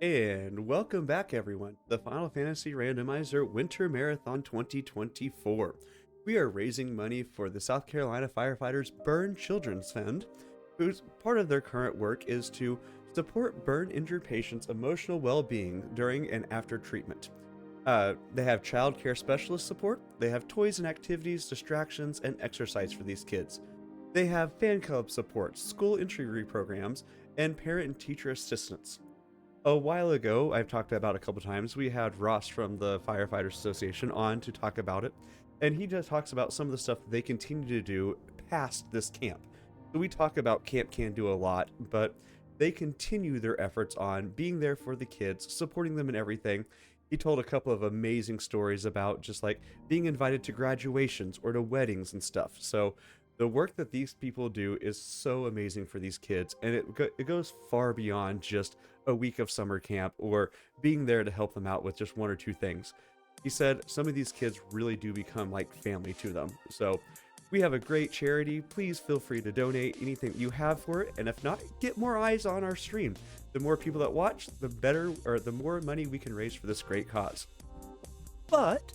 And welcome back, everyone, to the Final Fantasy Randomizer Winter Marathon 2024. We are raising money for the South Carolina Firefighters Burn Children's Fund, whose part of their current work is to support burn injured patients' emotional well being during and after treatment. They have child care specialist support, they have toys and activities, distractions, and exercise for these kids. They have fan club support, school entry programs, and parent and teacher assistance. A while ago, I've talked about a couple times, we had Ross from the Firefighters Association on to talk about it, and he just talks about some of the stuff that they continue to do past this camp. So we talk about Camp Can Do a lot, but they continue their efforts on being there for the kids, supporting them in everything. He told a couple of amazing stories about just like being invited to graduations or to weddings and stuff. So the work that these people do is so amazing for these kids, and it goes far beyond just a week of summer camp or being there to help them out with just one or two things. He said some of these kids really do become like family to them. So we have a great charity. Please feel free to donate anything you have for it, and if not, get more eyes on our stream. The more people that watch, the better, or the more money we can raise for this great cause. But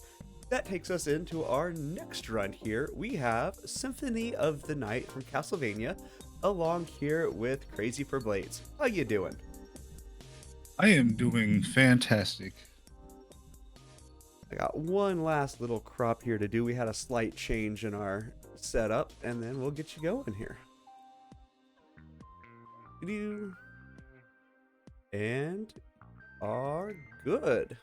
that takes us into our next run here. We have Symphony of the Night from Castlevania along here with Crazy for Blades. How you doing? I am doing fantastic. I got one last little crop here to do. We had a slight change in our setup, and then we'll get you going here. And are good.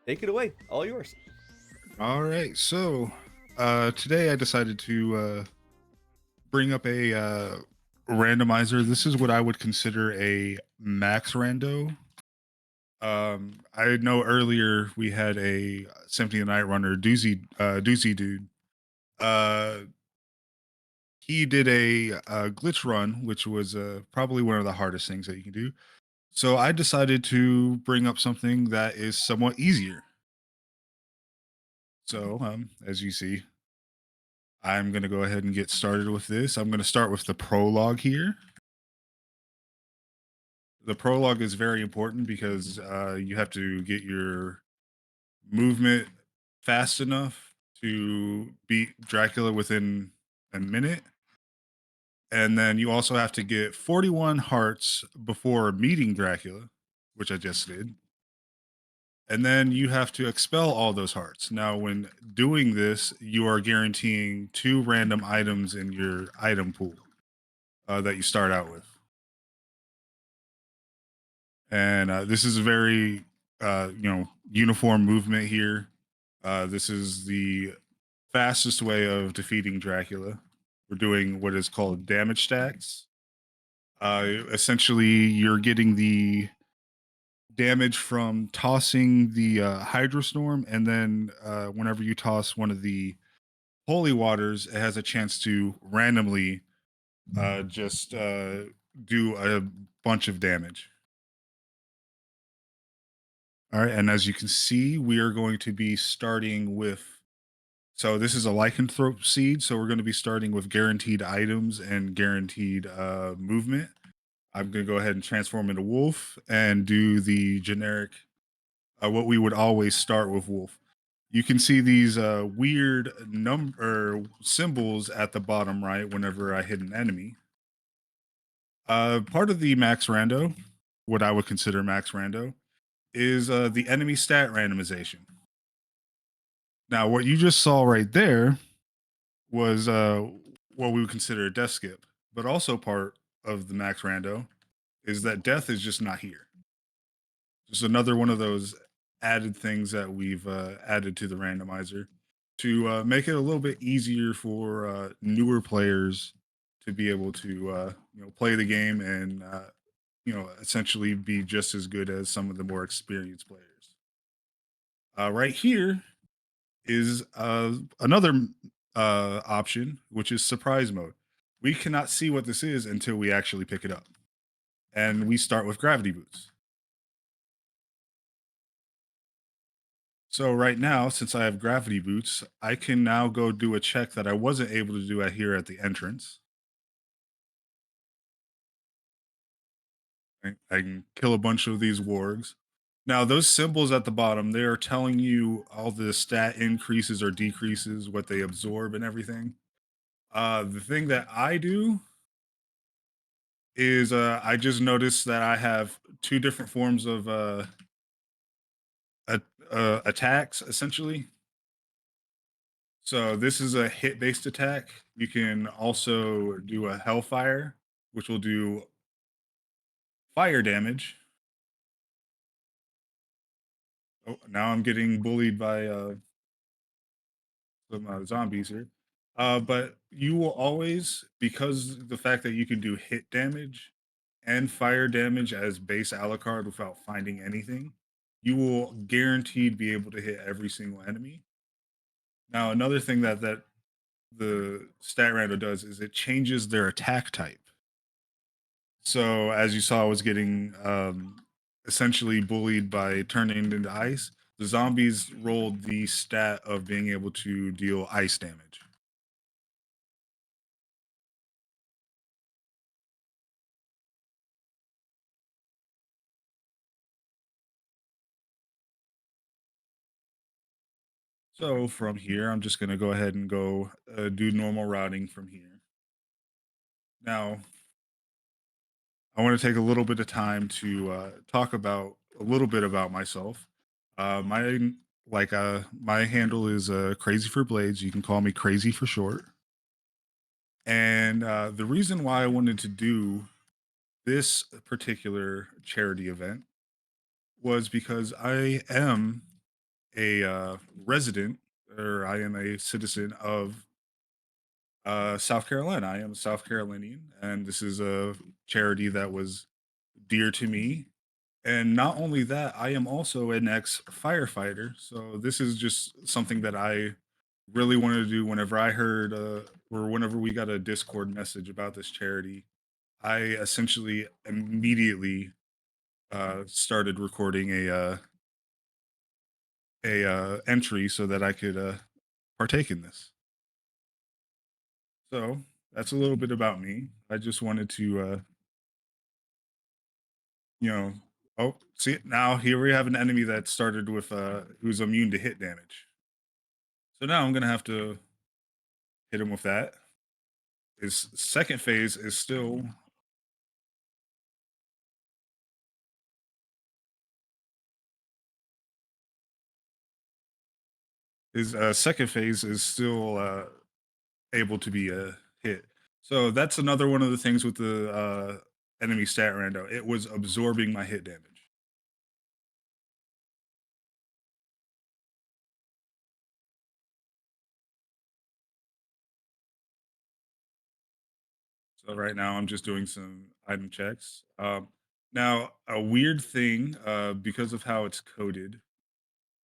Take it away. All yours. All right, so today I decided to bring up a randomizer. This is what I would consider a max rando. I know earlier we had a Symphony of the Night Runner doozy dude. Uh, he did a glitch run, which was probably one of the hardest things that you can do. So I decided to bring up something that is somewhat easier. So as you see, I'm going to go ahead and get started with this. I'm going to start with the prologue here. The prologue is very important because you have to get your movement fast enough to beat Dracula within a minute. And then you also have to get 41 hearts before meeting Dracula, which I just did. And then you have to expel all those hearts. Now, when doing this, you are guaranteeing two random items in your item pool that you start out with. And this is a very uniform movement here. This is the fastest way of defeating Dracula. We're doing what is called damage stacks. Essentially, you're getting the damage from tossing the Hydrostorm, and then whenever you toss one of the holy waters, it has a chance to randomly just do a bunch of damage. All right, and as you can see, we are going to be starting with. So this is a lycanthrope seed, so we're going to be starting with guaranteed items and guaranteed movement. I'm going to go ahead and transform into wolf and do the generic, what we would always start with wolf. You can see these weird number symbols at the bottom right whenever I hit an enemy. Part of the max rando, what I would consider max rando, is the enemy stat randomization. Now, what you just saw right there was what we would consider a death skip, but also part of the max rando is that death is just not here. Just another one of those added things that we've added to the randomizer to make it a little bit easier for newer players to be able to play the game and essentially be just as good as some of the more experienced players. Right here is another option, which is surprise mode. We cannot see what this is until we actually pick it up. And we start with gravity boots. So right now, since I have gravity boots, I can now go do a check that I wasn't able to do here at the entrance. I can kill a bunch of these wargs. Now, those symbols at the bottom, they are telling you all the stat increases or decreases, what they absorb and everything. The thing that I do is I just noticed that I have two different forms of a attacks essentially. So this is a hit based attack. You can also do a hellfire, which will do fire damage. Oh, now I'm getting bullied by some zombies here. But you will always, because the fact that you can do hit damage and fire damage as base Alucard without finding anything, you will guaranteed be able to hit every single enemy. Now, another thing that the stat rando does is it changes their attack type. So as you saw, I was getting essentially bullied by turning into ice. The zombies rolled the stat of being able to deal ice damage. So from here, I'm just going to go ahead and go do normal routing from here. Now, I want to take a little bit of time to talk about a little bit about myself. My handle is Crazy for Blades. You can call me Crazy for short. And the reason why I wanted to do this particular charity event was because I am a resident, or I am a citizen of South Carolina. I am a South Carolinian, and this is a charity that was dear to me. And not only that, I am also an ex firefighter. So this is just something that I really wanted to do whenever I heard or whenever we got a Discord message about this charity. I essentially immediately started recording a entry so that I could partake in this. So that's a little bit about me. I just wanted to, you know, oh, see now here we have an enemy that started with who's immune to hit damage. So now I'm gonna have to hit him with that. His second phase is still his second phase is still able to be hit. So that's another one of the things with the enemy stat rando. It was absorbing my hit damage. So right now I'm just doing some item checks. Now a weird thing, because of how it's coded,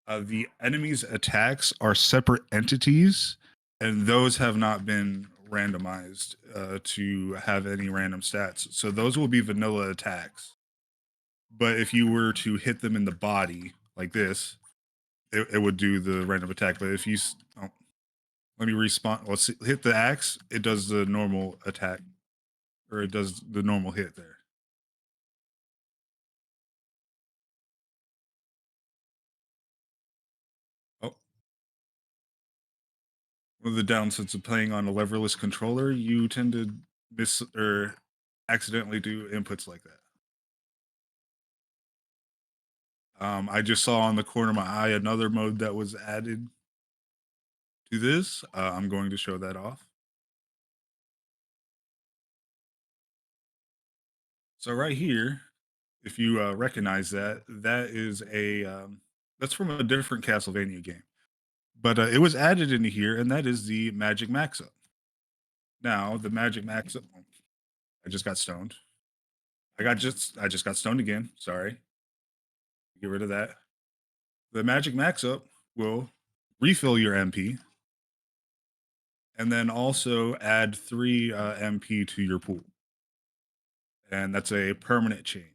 the enemy's attacks are separate entities, and those have not been randomized to have any random stats. So those will be vanilla attacks. But if you were to hit them in the body like this, it would do the random attack. But if you oh, let me respawn. Let's see, hit the axe. It does the normal attack, or it does the normal hit there. Oh, one of the downsides of playing on a leverless controller, you tend to miss or accidentally do inputs like that. I just saw on the corner of my eye another mode that was added to this. I'm going to show that off. So right here, if you recognize that, that is a that's from a different Castlevania game, but it was added into here, and that is the Magic Max Up. Now the Magic Max Up. I just got stoned. I just got stoned again. Sorry. Get rid of that. The Magic Max Up will refill your MP, and then also add 3 MP to your pool, and that's a permanent change.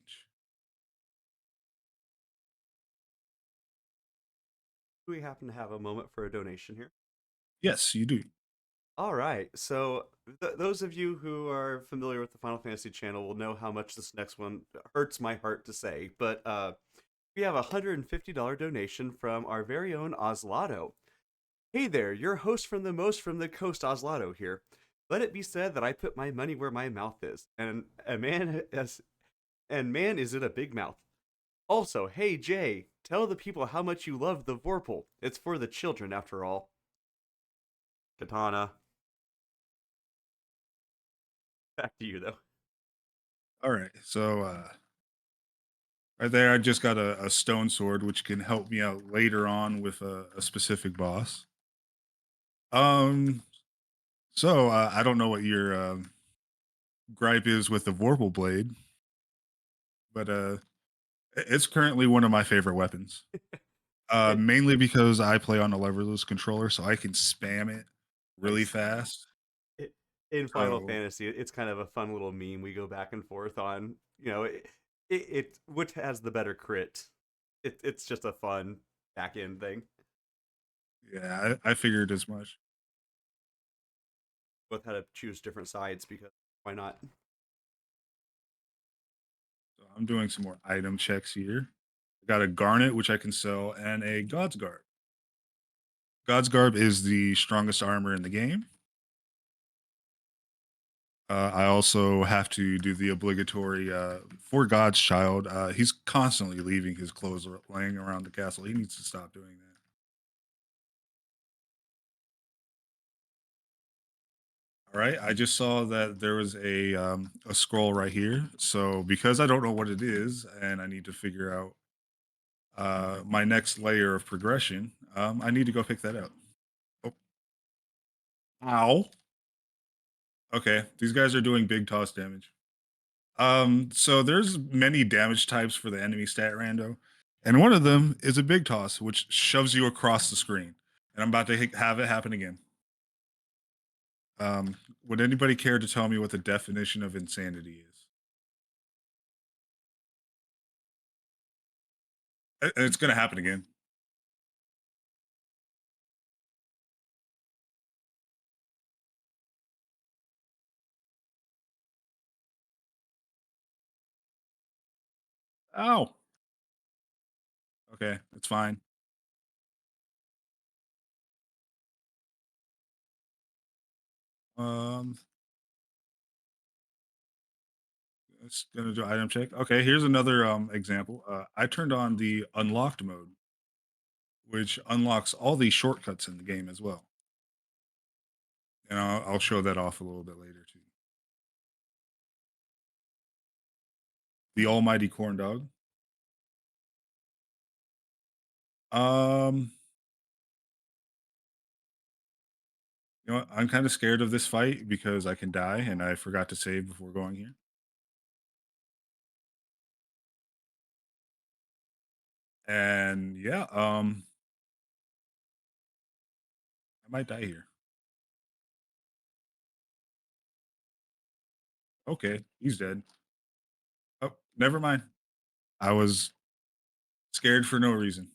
Do we happen to have a moment for a donation here? Yes, you do. All right. So Those of you who are familiar with the Final Fantasy channel will know how much this next one hurts my heart to say, but we have a $150 donation from our very own Oslato. Hey there, your host from the most from the coast, Oslato here. Let it be said that I put my money where my mouth is, and a man has, and man is it a big mouth. Also, hey Jay, tell the people how much you love the Vorpal. It's for the children, after all. Katana, back to you though. All right. So right there, I just got a stone sword, which can help me out later on with a specific boss. Um. So I don't know what your gripe is with the Vorpal blade, but it's currently one of my favorite weapons. It, Mainly because I play on a leverless controller, so I can spam it really nice. fast. It, in Final So Fantasy, it's kind of a fun little meme we go back and forth on. It which has the better crit. It's just a fun back end thing. yeah, I figured as much. Both had to choose different sides because why not? So I'm doing some more item checks here. I got a garnet, which I can sell, and a God's Garb. God's Garb is the strongest armor in the game. I also have to do the obligatory for God's child. He's constantly leaving his clothes laying around the castle. He needs to stop doing that. All right, I just saw that there was a scroll right here. So because I don't know what it is, and I need to figure out my next layer of progression, I need to go pick that up. Oh, ow! Okay, these guys are doing big toss damage. So there's many damage types for the enemy stat rando, and one of them is a big toss, which shoves you across the screen. And I'm about to have it happen again. Would anybody care to tell me what the definition of insanity is? It's going to happen again. Ow. Okay, it's fine. Um, it's gonna do item check. Okay, here's another example. I turned on the unlocked mode, which unlocks all the shortcuts in the game as well, and I'll show that off a little bit later too. The almighty corn dog. Um, you know what? I'm kind of scared of this fight because I can die, and I forgot to save before going here. And yeah, I might die here. Okay, he's dead. Oh, never mind. I was scared for no reason.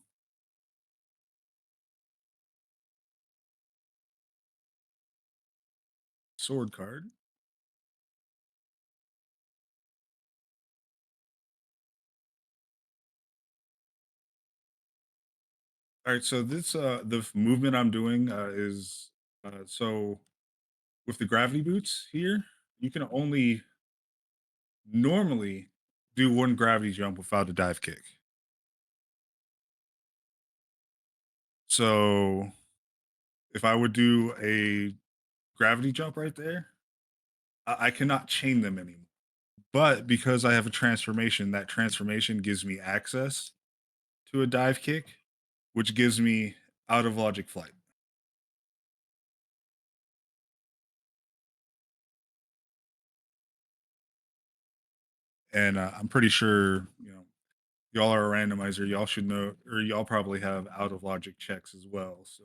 Sword card. All right, so this movement I'm doing is so with the gravity boots here, you can only normally do one gravity jump without a dive kick. So if I would do a gravity jump right there, I cannot chain them anymore. But because I have a transformation, that transformation gives me access to a dive kick, which gives me out of logic flight. And I'm pretty sure, y'all are a randomizer. Y'all should know, or y'all probably have out of logic checks as well. So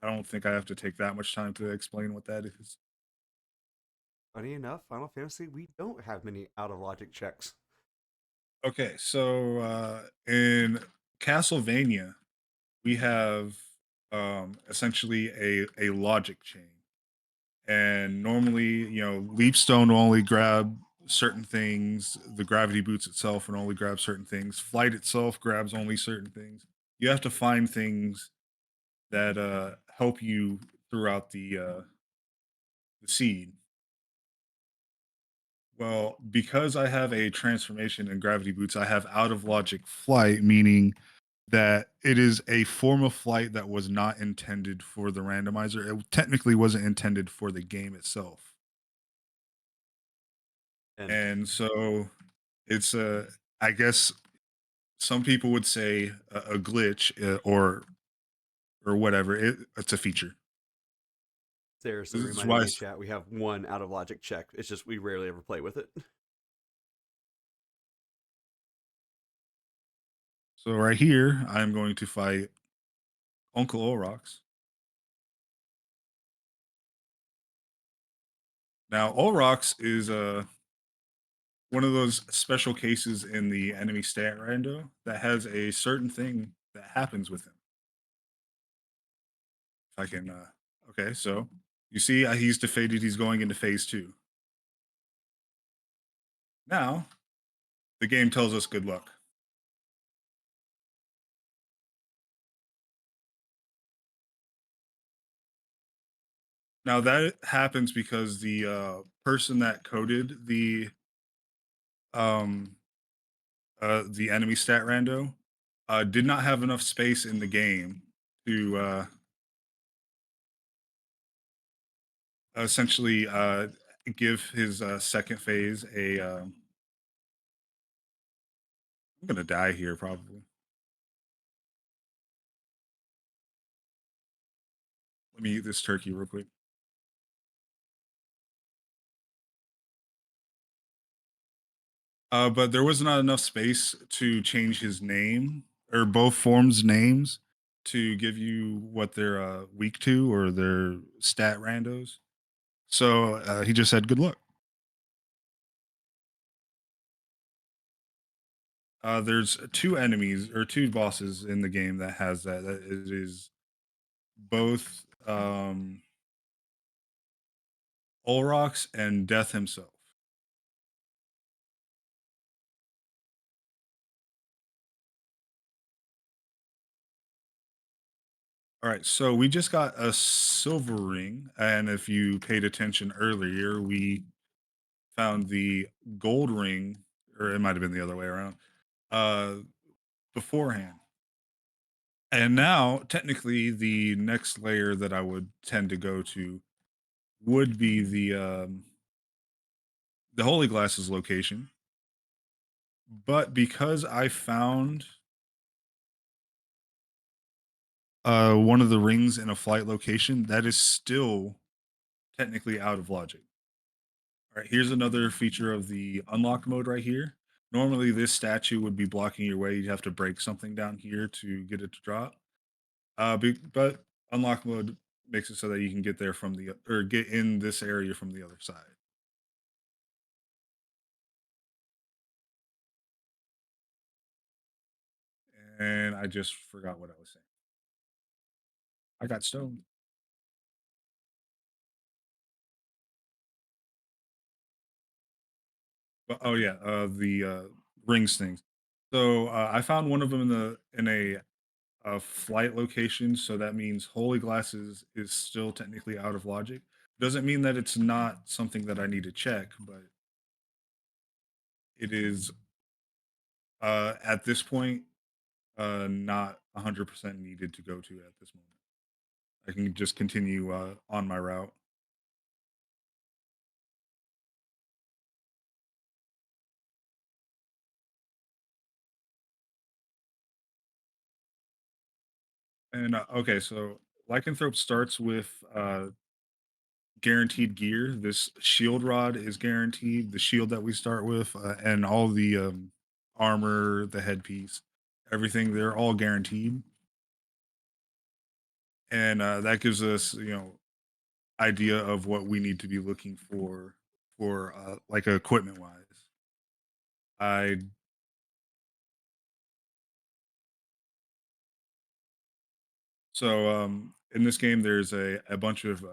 I don't think I have to take that much time to explain what that is. Funny enough, Final Fantasy, we don't have many out of logic checks. Okay, so in Castlevania, we have essentially a logic chain. And normally, Leapstone will only grab certain things. The gravity boots itself will only grab certain things. Flight itself grabs only certain things. You have to find things that help you throughout the seed. Well, because I have a transformation in gravity boots, I have out of logic flight, meaning that it is a form of flight that was not intended for the randomizer. It technically wasn't intended for the game itself. And And so it's a, I guess some people would say a glitch, or whatever. It's a feature. seriously This is reminding why. me, chat, we have one out of logic check. It's just we rarely ever play with it. So right here, I'm going to fight Uncle Olrox. Now, Olrox is one of those special cases in the enemy stat rando that has a certain thing that happens with him. If I can, okay, so you see, he's defeated. He's going into phase two. Now, the game tells us good luck. Now that happens because the person that coded um the enemy stat rando did not have enough space in the game to essentially give his second phase a. I'm gonna die here probably. Let me eat this turkey real quick. But there was not enough space to change his name or both forms names to give you what they're weak to or their stat randos. So he just said, "Good luck." There's two enemies or two bosses in the game that has that. That it is both Olrox and Death himself. All right, so we just got a silver ring, and if you paid attention earlier, we found the gold ring, or it might have been the other way around, uh, beforehand. And now, technically, the next layer that I would tend to go to would be the Holy Glasses location. But because I found one of the rings in a flight location, that is still technically out of logic. All right, here's another feature of the unlock mode right here. Normally, this statue would be blocking your way. You'd have to break something down here to get it to drop. But unlock mode makes it so that you can get there from the or get in this area from the other side. And I just forgot what I was saying. I got stoned. But oh yeah, the rings things. So I found one of them in a flight location. So that means Holy Glasses is still technically out of logic. Doesn't mean that it's not something that I need to check, but it is at this point not 100% needed to go to at this moment. I can just continue on my route. And okay, so Lycanthrope starts with guaranteed gear. This shield rod is guaranteed. The shield that we start with, and all the armor, the headpiece, everything, they're all guaranteed. And that gives us, idea of what we need to be looking for like equipment wise. I So in this game, there's a bunch of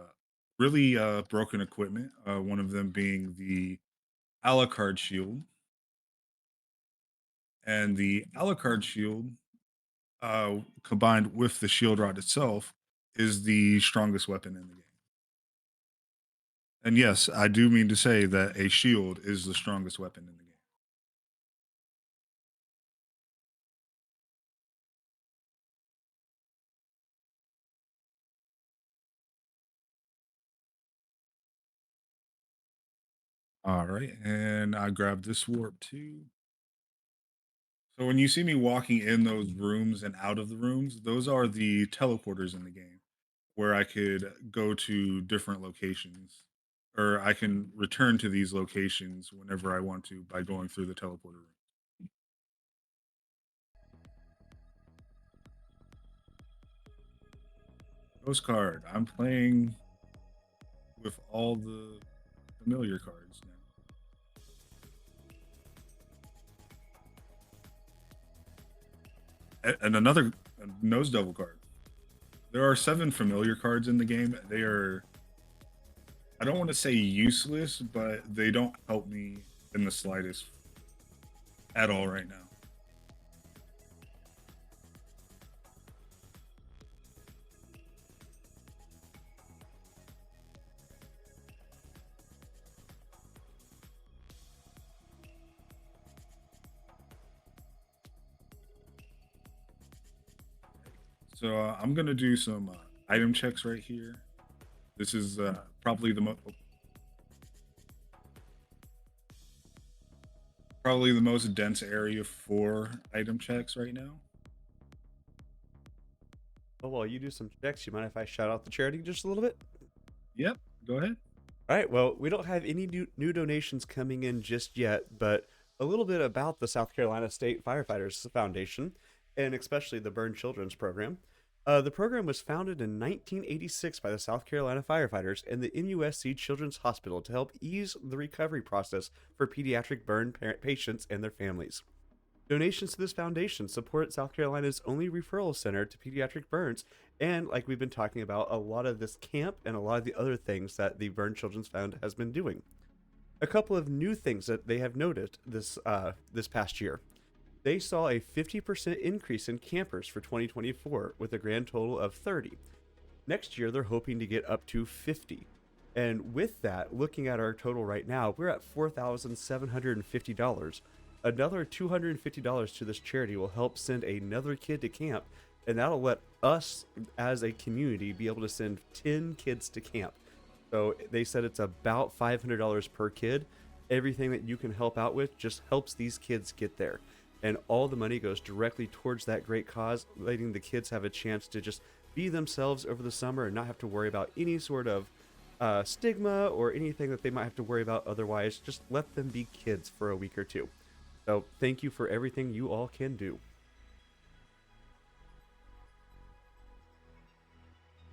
really broken equipment. One of them being the Alucard shield, and the Alucard shield, combined with the shield rod itself, is the strongest weapon in the game. And yes, I do mean to say that a shield is the strongest weapon in the game. All right, and I grabbed this warp too. So when you see me walking in those rooms and out of the rooms, those are the teleporters in the game where I could go to different locations, or I can return to these locations whenever I want to by going through the teleporter room. Postcard. I'm playing with all the familiar cards now. And another nose double card. There are 7 familiar cards in the game. They are, I don't want to say useless, but they don't help me in the slightest at all right now. So I'm gonna do some item checks right here. This is probably the most dense area for item checks right now. Oh, while you do some checks, you mind if I shout out the charity just a little bit? Yep, go ahead. All right. Well, we don't have any new donations coming in just yet, but a little bit about the South Carolina State Firefighters Foundation, and especially the Burn Children's Program. The program was founded in 1986 by the South Carolina firefighters and the MUSC Children's Hospital to help ease the recovery process for pediatric burn patients and their families. Donations to this foundation support South Carolina's only referral center to pediatric burns, and like we've been talking about, a lot of this camp and a lot of the other things that the Burn Children's Fund has been doing. A couple of new things that they have noted this past year. They saw a 50% increase in campers for 2024 with a grand total of 30. Next year, they're hoping to get up to 50. And with that, looking at our total right now, we're at $4,750. Another $250 to this charity will help send another kid to camp, and that'll let us as a community be able to send 10 kids to camp. So they said it's about $500 per kid. Everything that you can help out with just helps these kids get there. And all the money goes directly towards that great cause, letting the kids have a chance to just be themselves over the summer and not have to worry about any sort of stigma or anything that they might have to worry about otherwise. Just let them be kids for a week or two. So thank you for everything you all can do.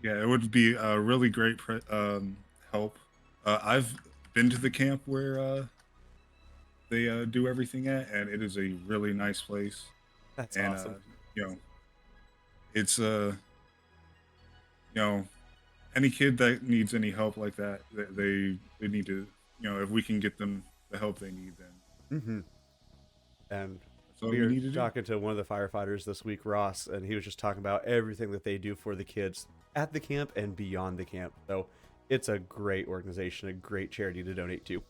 Yeah, it would be a really great help. I've been to the camp where they do everything at, and it is a really nice place. That's And awesome. you know, it's you know, any kid that needs any help like that, they need to, if we can get them the help they need, then Mm-hmm. And that's all we we were need to do. talking to one of the firefighters this week, Ross, and he was just talking about everything that they do for the kids at the camp and beyond the camp. So it's a great organization, a great charity to donate to.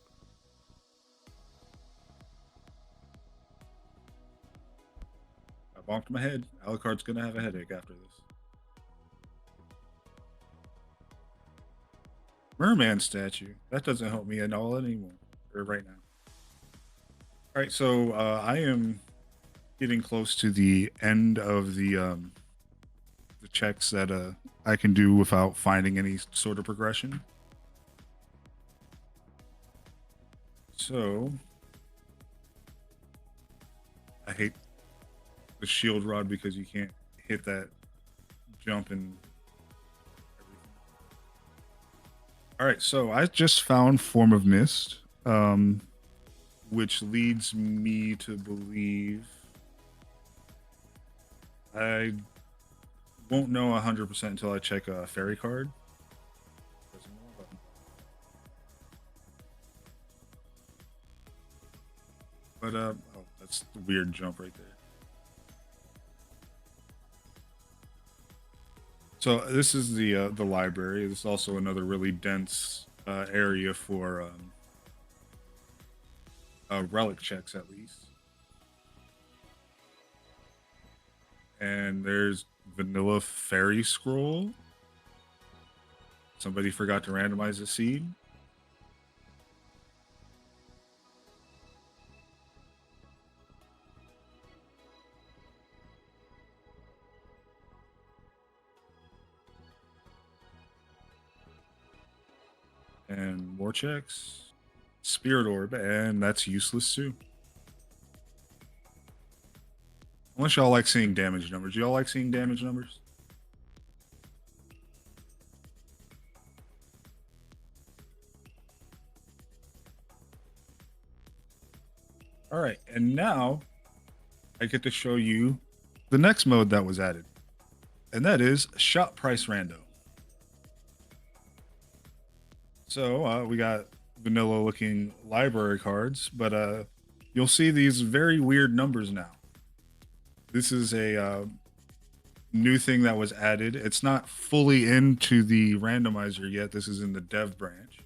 I bonked my head. Alucard's gonna have a headache after this. Merman statue. That doesn't help me at all anymore. Or right now. All right, so I am getting close to the end of the checks that I can do without finding any sort of progression. So I hate the shield rod because you can't hit that jump and everything. All right, so I just found Form of Mist, which leads me to believe I won't know 100% until I check a fairy card. Doesn't know about But oh, that's the weird jump right there. So this is the library. This is also another really dense area for relic checks, at least. And there's vanilla fairy scroll. Somebody forgot to randomize the seed. And more checks. Spirit orb, and that's useless too. Unless y'all like seeing damage numbers. Y'all like seeing damage numbers? All right, and now I get to show you the next mode that was added, and that is shop price rando. So we got vanilla looking library cards, but you'll see these very weird numbers now. This is a new thing that was added. It's not fully into the randomizer yet. This is in the dev branch.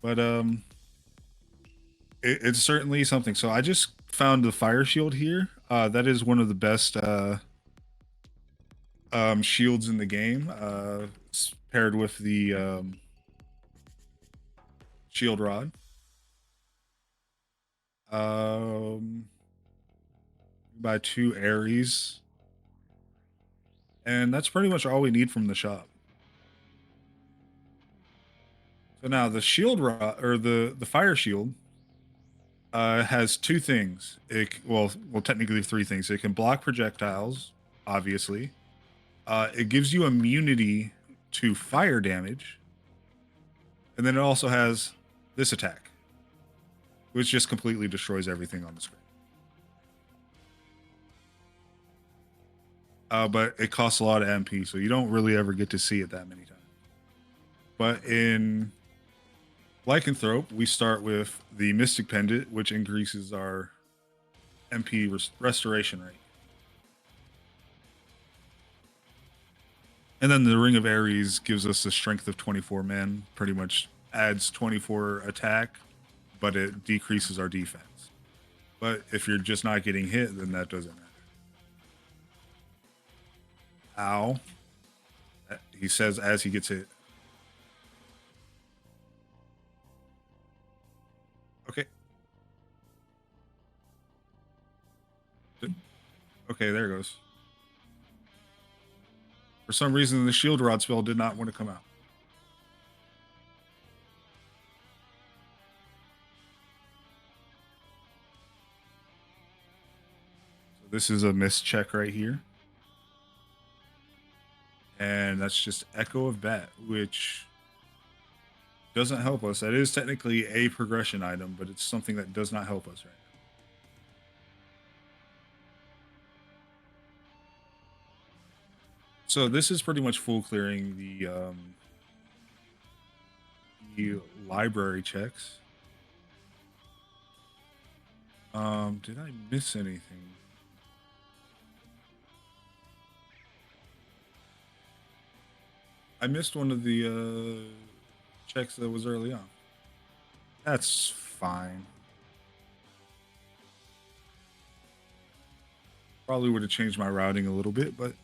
But it's certainly something. So I just found the fire shield here. That is one of the best shields in the game, paired with the shield rod. Buy 2 Aries, and that's pretty much all we need from the shop. So now the shield rod, or the fire shield, has 2 things. Well, technically 3 things. It can block projectiles, obviously. It gives you immunity to fire damage, and then it also has this attack, which just completely destroys everything on the screen. But it costs a lot of MP, so you don't really ever get to see it that many times. But in Lycanthrope, we start with the Mystic Pendant, which increases our MP restoration rate. And then the Ring of Ares gives us the strength of 24 men, pretty much adds 24 attack, but it decreases our defense. But if you're just not getting hit, then that doesn't matter. Ow. He says as he gets hit. Okay. Okay, there it goes. For some reason, the shield rod spell did not want to come out. So this is a miss check right here. And that's just Echo of Bat, which doesn't help us. That is technically a progression item, but it's something that does not help us right now. So this is pretty much full clearing the library checks. Did I miss anything? I missed one of the checks that was early on. That's fine. Probably would have changed my routing a little bit, but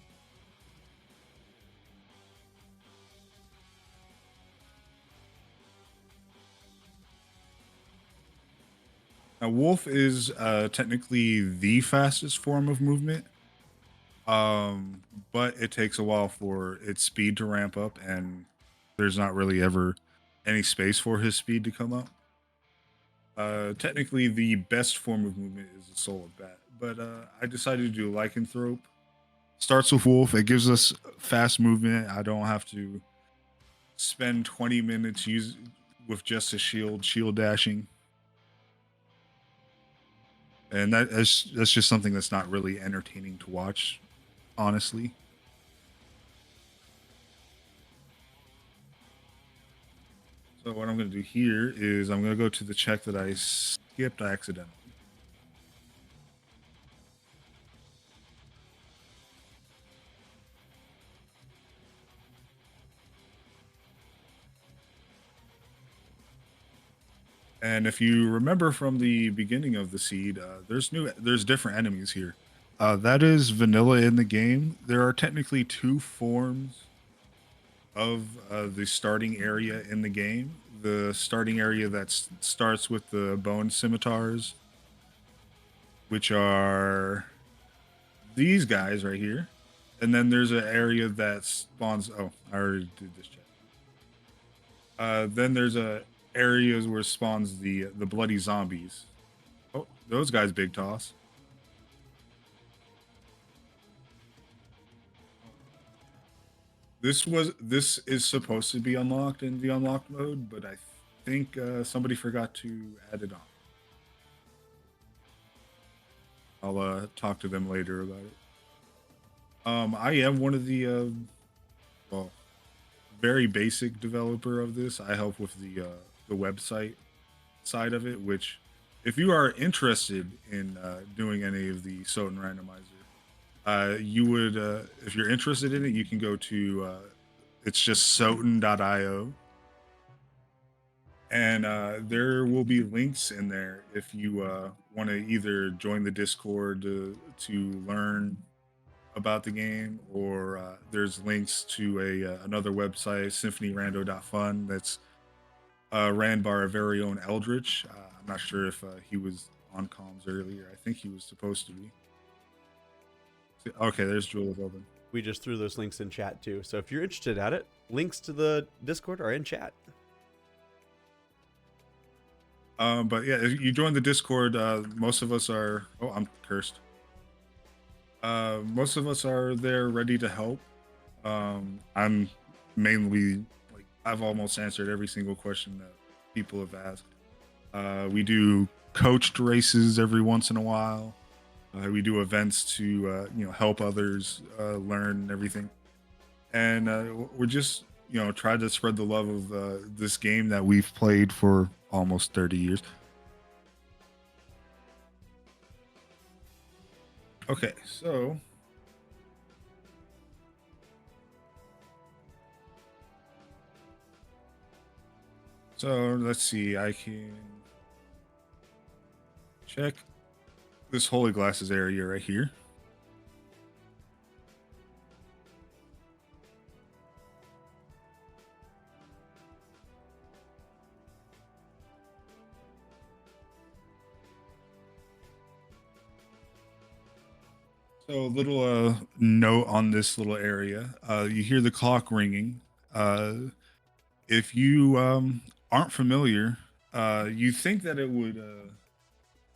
now Wolf is technically the fastest form of movement. But it takes a while for its speed to ramp up, and there's not really ever any space for his speed to come up. Technically, the best form of movement is the Soul of Bat, but I decided to do Lycanthrope. Starts with Wolf. It gives us fast movement. I don't have to spend 20 minutes with just a shield dashing. And that's just something that's not really entertaining to watch, honestly. So what I'm going to do here is I'm going to go to the check that I skipped accidentally. And if you remember from the beginning of the seed, there's different enemies here. That is vanilla in the game. There are technically two forms of the starting area in the game. The starting area that starts with the bone scimitars, which are these guys right here. And then there's an area that spawns. Oh, I already did this check. Then there's areas where spawns the bloody zombies. Oh, those guys big toss. This is supposed to be unlocked in the unlocked mode, but I think somebody forgot to add it on. I'll talk to them later about it. I am one of the well, very basic developer of this. I help with the website side of it, which if you are interested in doing any of the Soten randomizer, you would if you're interested in it, you can go to it's just soten.io, and there will be links in there if you want to either join the Discord to learn about the game, or there's links to another website, symphonyrando.fun, that's ran by our very own Eldritch. I'm not sure if he was on comms earlier. I think he was supposed to be. Okay, there's Jewel of Elden. We just threw those links in chat too. So if you're interested at it, links to the Discord are in chat. But yeah, if you join the Discord, most of us are. Oh, I'm cursed. Most of us are there ready to help. I'm mainly like I've almost answered every single question that people have asked. We do coached races every once in a while. We do events to help others learn and everything, and we're just try to spread the love of this game that we've played for almost 30 years. Okay, so let's see. I can check this holy glasses area right here. So a little note on this little area. You hear the clock ringing. If you aren't familiar, you think that it would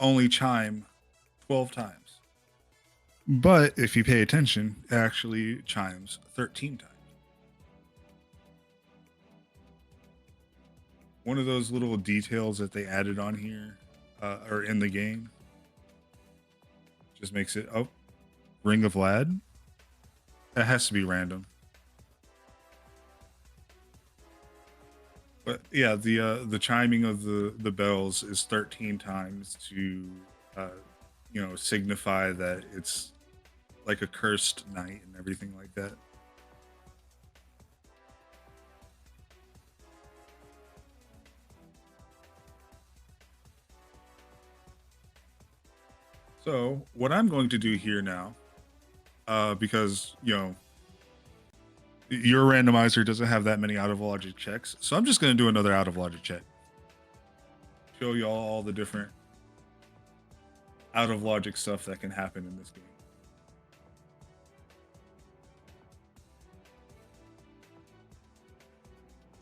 only chime 12 times. But if you pay attention, it actually chimes 13 times. One of those little details that they added on here or in the game just makes it, oh, Ring of Lad? That has to be random. But yeah, the chiming of the bells is 13 times to signify that it's like a cursed night and everything like that. So what I'm going to do here now, because your randomizer doesn't have that many out of logic checks, so I'm just going to do another out of logic check. Show you all the different out of logic stuff that can happen in this game.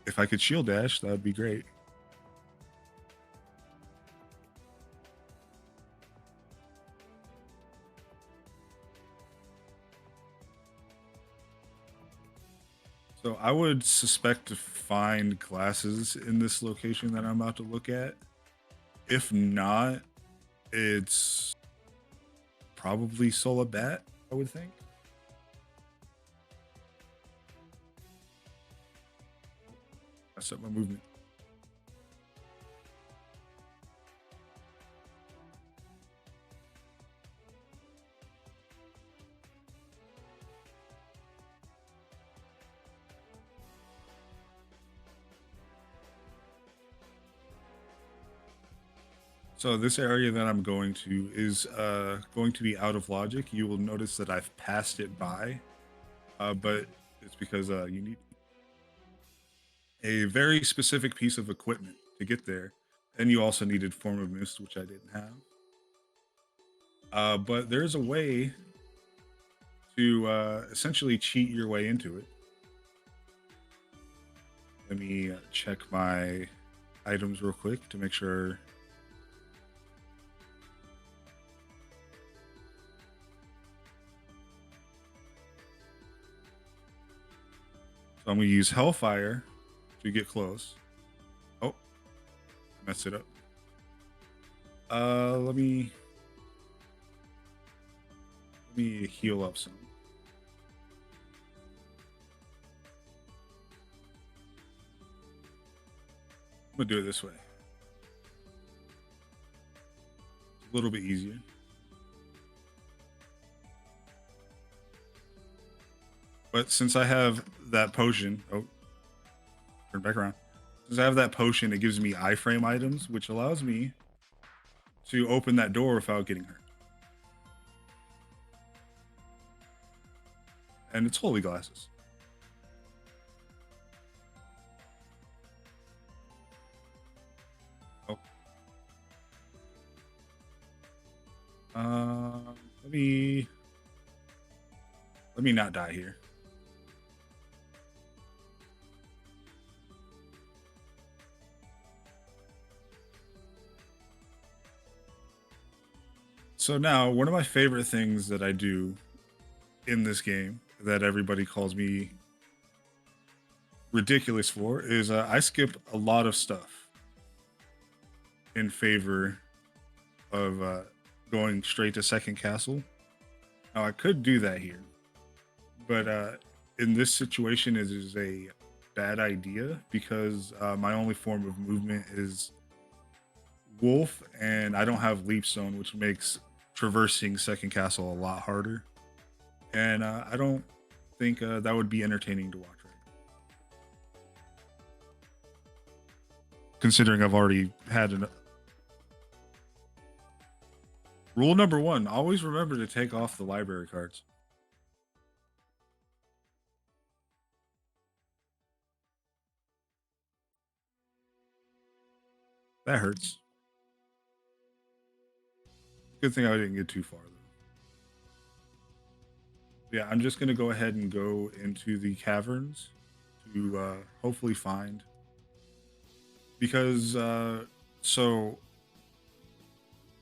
If I could shield dash, that would be great. So I would suspect to find glasses in this location that I'm about to look at. If not, it's probably Sola Bat, I would think. I set my movement. So this area that I'm going to is going to be out of logic. You will notice that I've passed it by, but it's because you need a very specific piece of equipment to get there, and you also needed form of mist, which I didn't have. But there's a way to essentially cheat your way into it. Let me check my items real quick to make sure. So I'm going to use Hellfire to get close. Oh, messed it up. Let me heal up some. I'm gonna do it this way. It's a little bit easier. But since I have that potion, turn back around. Since I have that potion, it gives me iframe items, which allows me to open that door without getting hurt. And it's holy glasses. Oh. Let me not die here. So now, one of my favorite things that I do in this game that everybody calls me ridiculous for is I skip a lot of stuff in favor of going straight to second castle. Now, I could do that here, but in this situation, it is a bad idea because my only form of movement is wolf, and I don't have leap stone, which makes traversing second castle a lot harder. And I don't think that would be entertaining to watch right now, considering I've already had an. Rule number 1, always remember to take off the library cards. That hurts. Good thing I didn't get too far, though. Yeah, I'm just going to go ahead and go into the caverns to hopefully find. Because, so,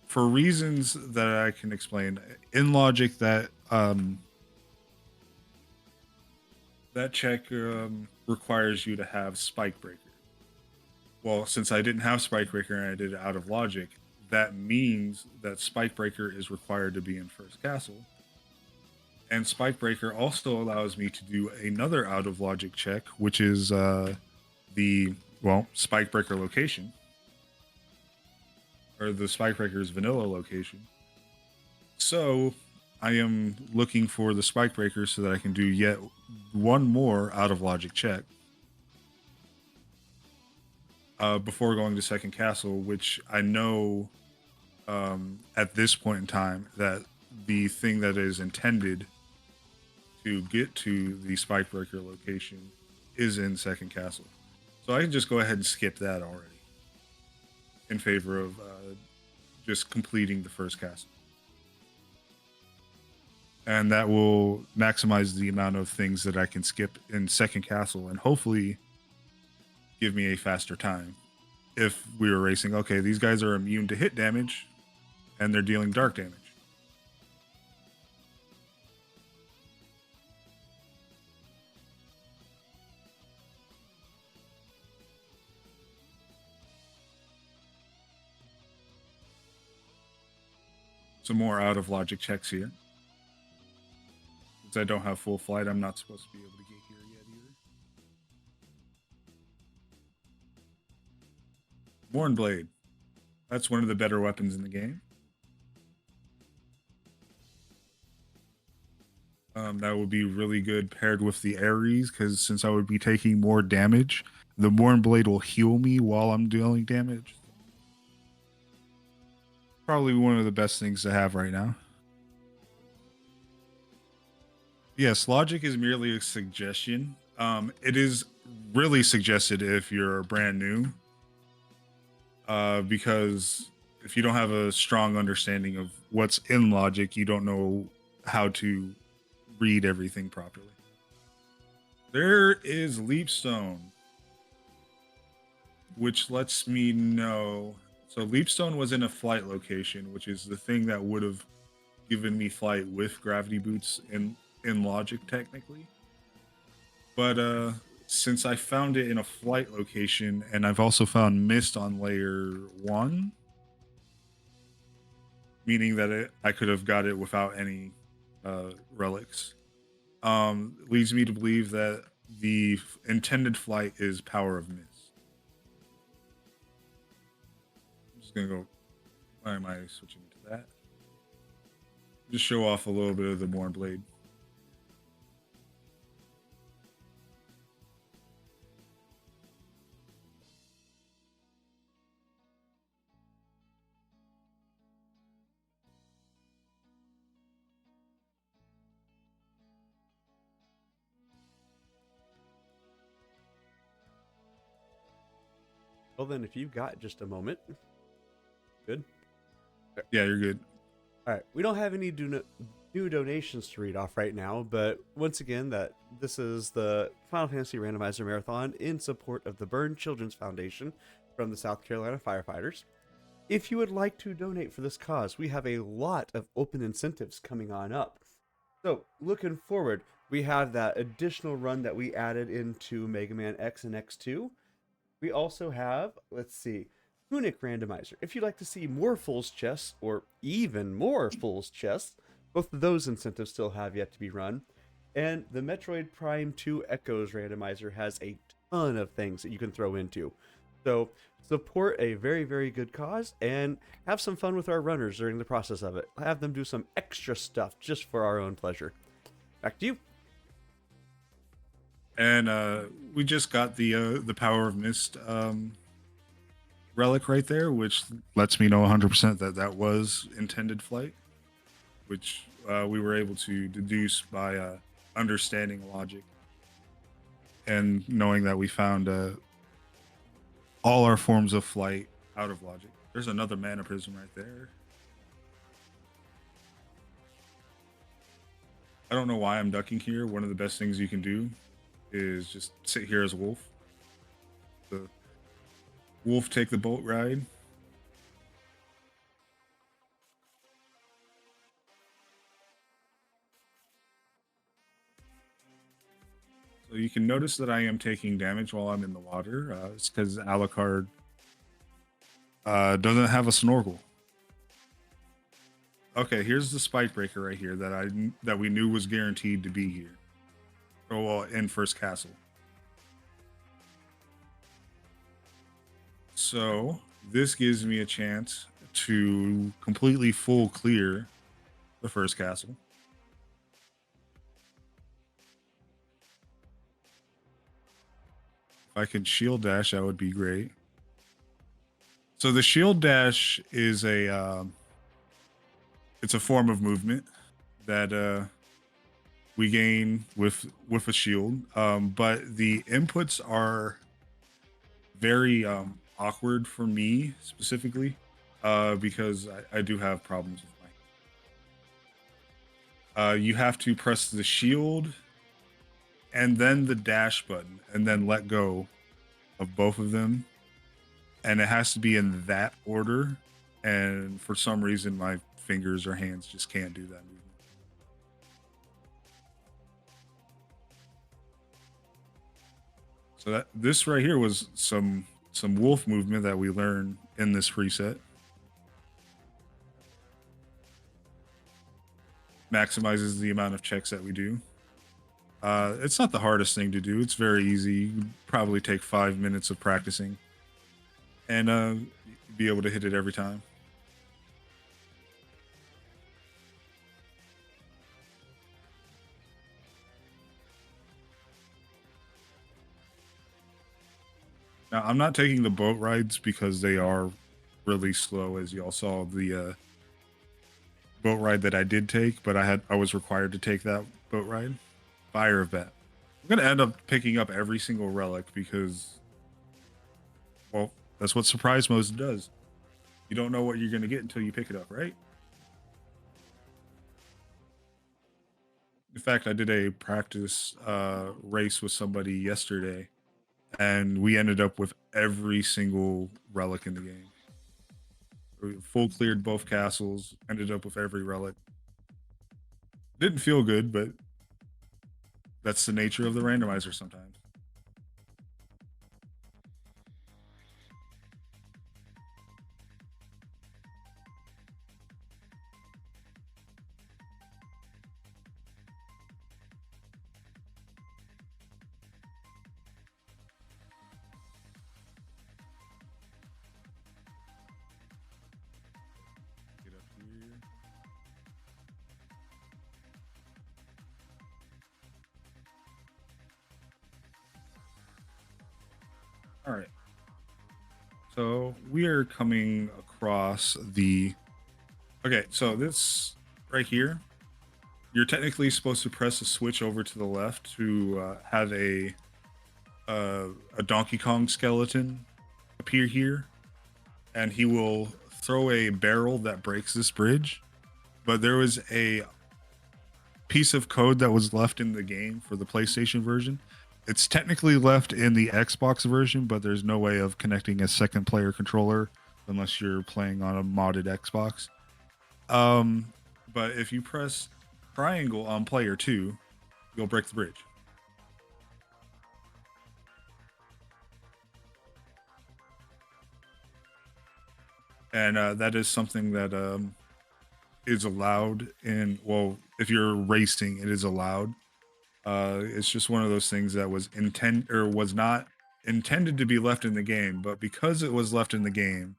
for reasons that I can explain, in logic, that that check requires you to have Spike Breaker. Well, since I didn't have Spike Breaker and I did it out of logic, that means that Spike Breaker is required to be in first castle. And Spike Breaker also allows me to do another out of logic check, which is Spike Breaker location, or the Spike Breaker's vanilla location. So I am looking for the Spike Breaker so that I can do yet one more out of logic check before going to second castle, which I know at this point in time that the thing that is intended to get to the Spike Breaker location is in second castle. So I can just go ahead and skip that already in favor of just completing the first castle. And that will maximize the amount of things that I can skip in second castle and hopefully give me a faster time. If we were racing, okay, these guys are immune to hit damage and they're dealing dark damage. Some more out of logic checks here. Since I don't have full flight, I'm not supposed to be able to get here yet either. Mornblade. That's one of the better weapons in the game. That would be really good paired with the Ares, because since I would be taking more damage, the Mornblade will heal me while I'm dealing damage. Probably one of the best things to have right now. Yes, logic is merely a suggestion. It is really suggested if you're brand new, because if you don't have a strong understanding of what's in logic, you don't know how to read everything properly. There is Leapstone, which lets me know. So Leapstone was in a flight location, which is the thing that would have given me flight with gravity boots in logic technically. But since I found it in a flight location, and I've also found mist on layer 1, meaning that I could have got it without any relics, leads me to believe that the intended flight is Power of Mist. I'm just gonna go. Why am I switching to that? Just show off a little bit of the Morn Blade. Well, then, if you've got just a moment, good. Yeah, you're good. All right, we don't have any new donations to read off right now, but once again, that this is the Final Fantasy Randomizer Marathon in support of the Burn Children's Foundation from the South Carolina firefighters. If you would like to donate for this cause, we have a lot of open incentives coming on up. So, looking forward, we have that additional run that we added into Mega Man X and X2. We also have, let's see, Tunic Randomizer. If you'd like to see more Fool's Chests, or even more Fool's Chests, both of those incentives still have yet to be run. And the Metroid Prime 2 Echoes Randomizer has a ton of things that you can throw into. So support a very, very good cause and have some fun with our runners during the process of it. Have them do some extra stuff just for our own pleasure. Back to you. And we just got the Power of Mist relic right there, which lets me know 100% that that was intended flight, which we were able to deduce by understanding logic and knowing that we found all our forms of flight out of logic. There's another mana prism right there. I don't know why I'm ducking here. One of the best things you can do is just sit here as a wolf. The wolf take the boat ride. So you can notice that I am taking damage while I'm in the water. It's because Alucard doesn't have a snorkel. Okay, here's the spike breaker right here that we knew was guaranteed to be here. Oh, well, in first castle. So this gives me a chance to completely full clear the first castle. If I could shield dash, that would be great. So the shield dash is it's a form of movement that we gain with a shield, but the inputs are very awkward for me specifically, because I do have problems with my. You have to press the shield and then the dash button, and then let go of both of them, and it has to be in that order. And for some reason, my fingers or hands just can't do that movement. So that this right here was some wolf movement that we learned in this preset. Maximizes the amount of checks that we do. It's not the hardest thing to do. It's very easy. You probably take 5 minutes of practicing and be able to hit it every time. Now, I'm not taking the boat rides because they are really slow, as y'all saw the boat ride that I did take, but I was required to take that boat ride. Fire of Bat. I'm gonna end up picking up every single relic because, well, that's what surprise mode does. You don't know what you're gonna get until you pick it up, right? In fact, I did a practice race with somebody yesterday, and we ended up with every single relic in the game. We full cleared both castles, ended up with every relic. Didn't feel good, but that's the nature of the randomizer sometimes. Get up here. All right. So we are coming across the. Okay, so this right here, you're technically supposed to press a switch over to the left to have a Donkey Kong skeleton appear here, and he will throw a barrel that breaks this bridge. But there was a piece of code that was left in the game for the PlayStation version. It's technically left in the Xbox version, but there's no way of connecting a second player controller unless you're playing on a modded Xbox. Um, but if you press triangle on player 2, you'll break the bridge. And that is something that is allowed in, well, if you're racing, it is allowed. It's just one of those things that was not intended to be left in the game, but because it was left in the game,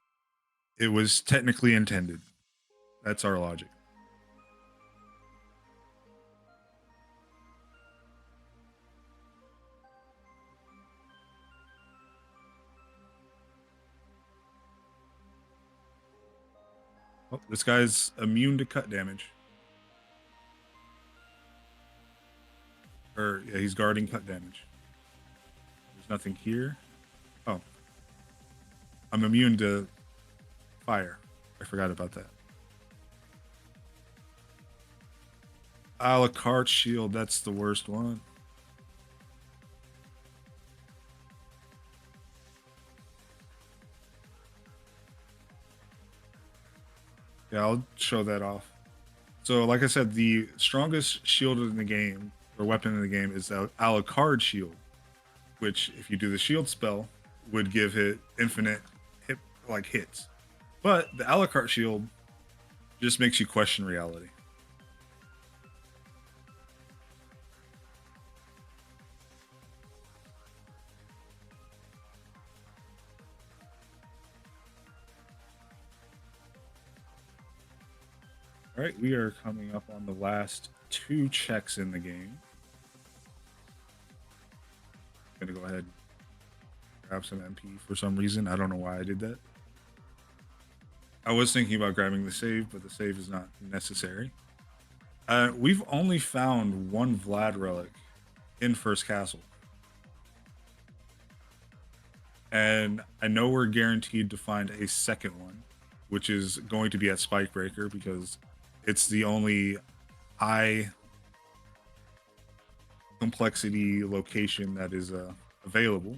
it was technically intended. That's our logic. Oh, this guy's immune to cut damage. Or yeah, he's guarding cut damage. There's nothing here. Oh, I'm immune to fire. I forgot about that. A la carte shield, that's the worst one. Yeah, I'll show that off. So, like I said, the strongest shield in the game, or weapon in the game, is the a la carte shield, which, if you do the shield spell, would give it infinite hits. But the a la carte shield just makes you question reality. All right, we are coming up on the last 2 checks in the game. I'm gonna go ahead and grab some MP for some reason. I don't know why I did that. I was thinking about grabbing the save, but the save is not necessary. We've only found 1 Vlad relic in First Castle. And I know we're guaranteed to find a second one, which is going to be at Spikebreaker because it's the only high complexity location that is available.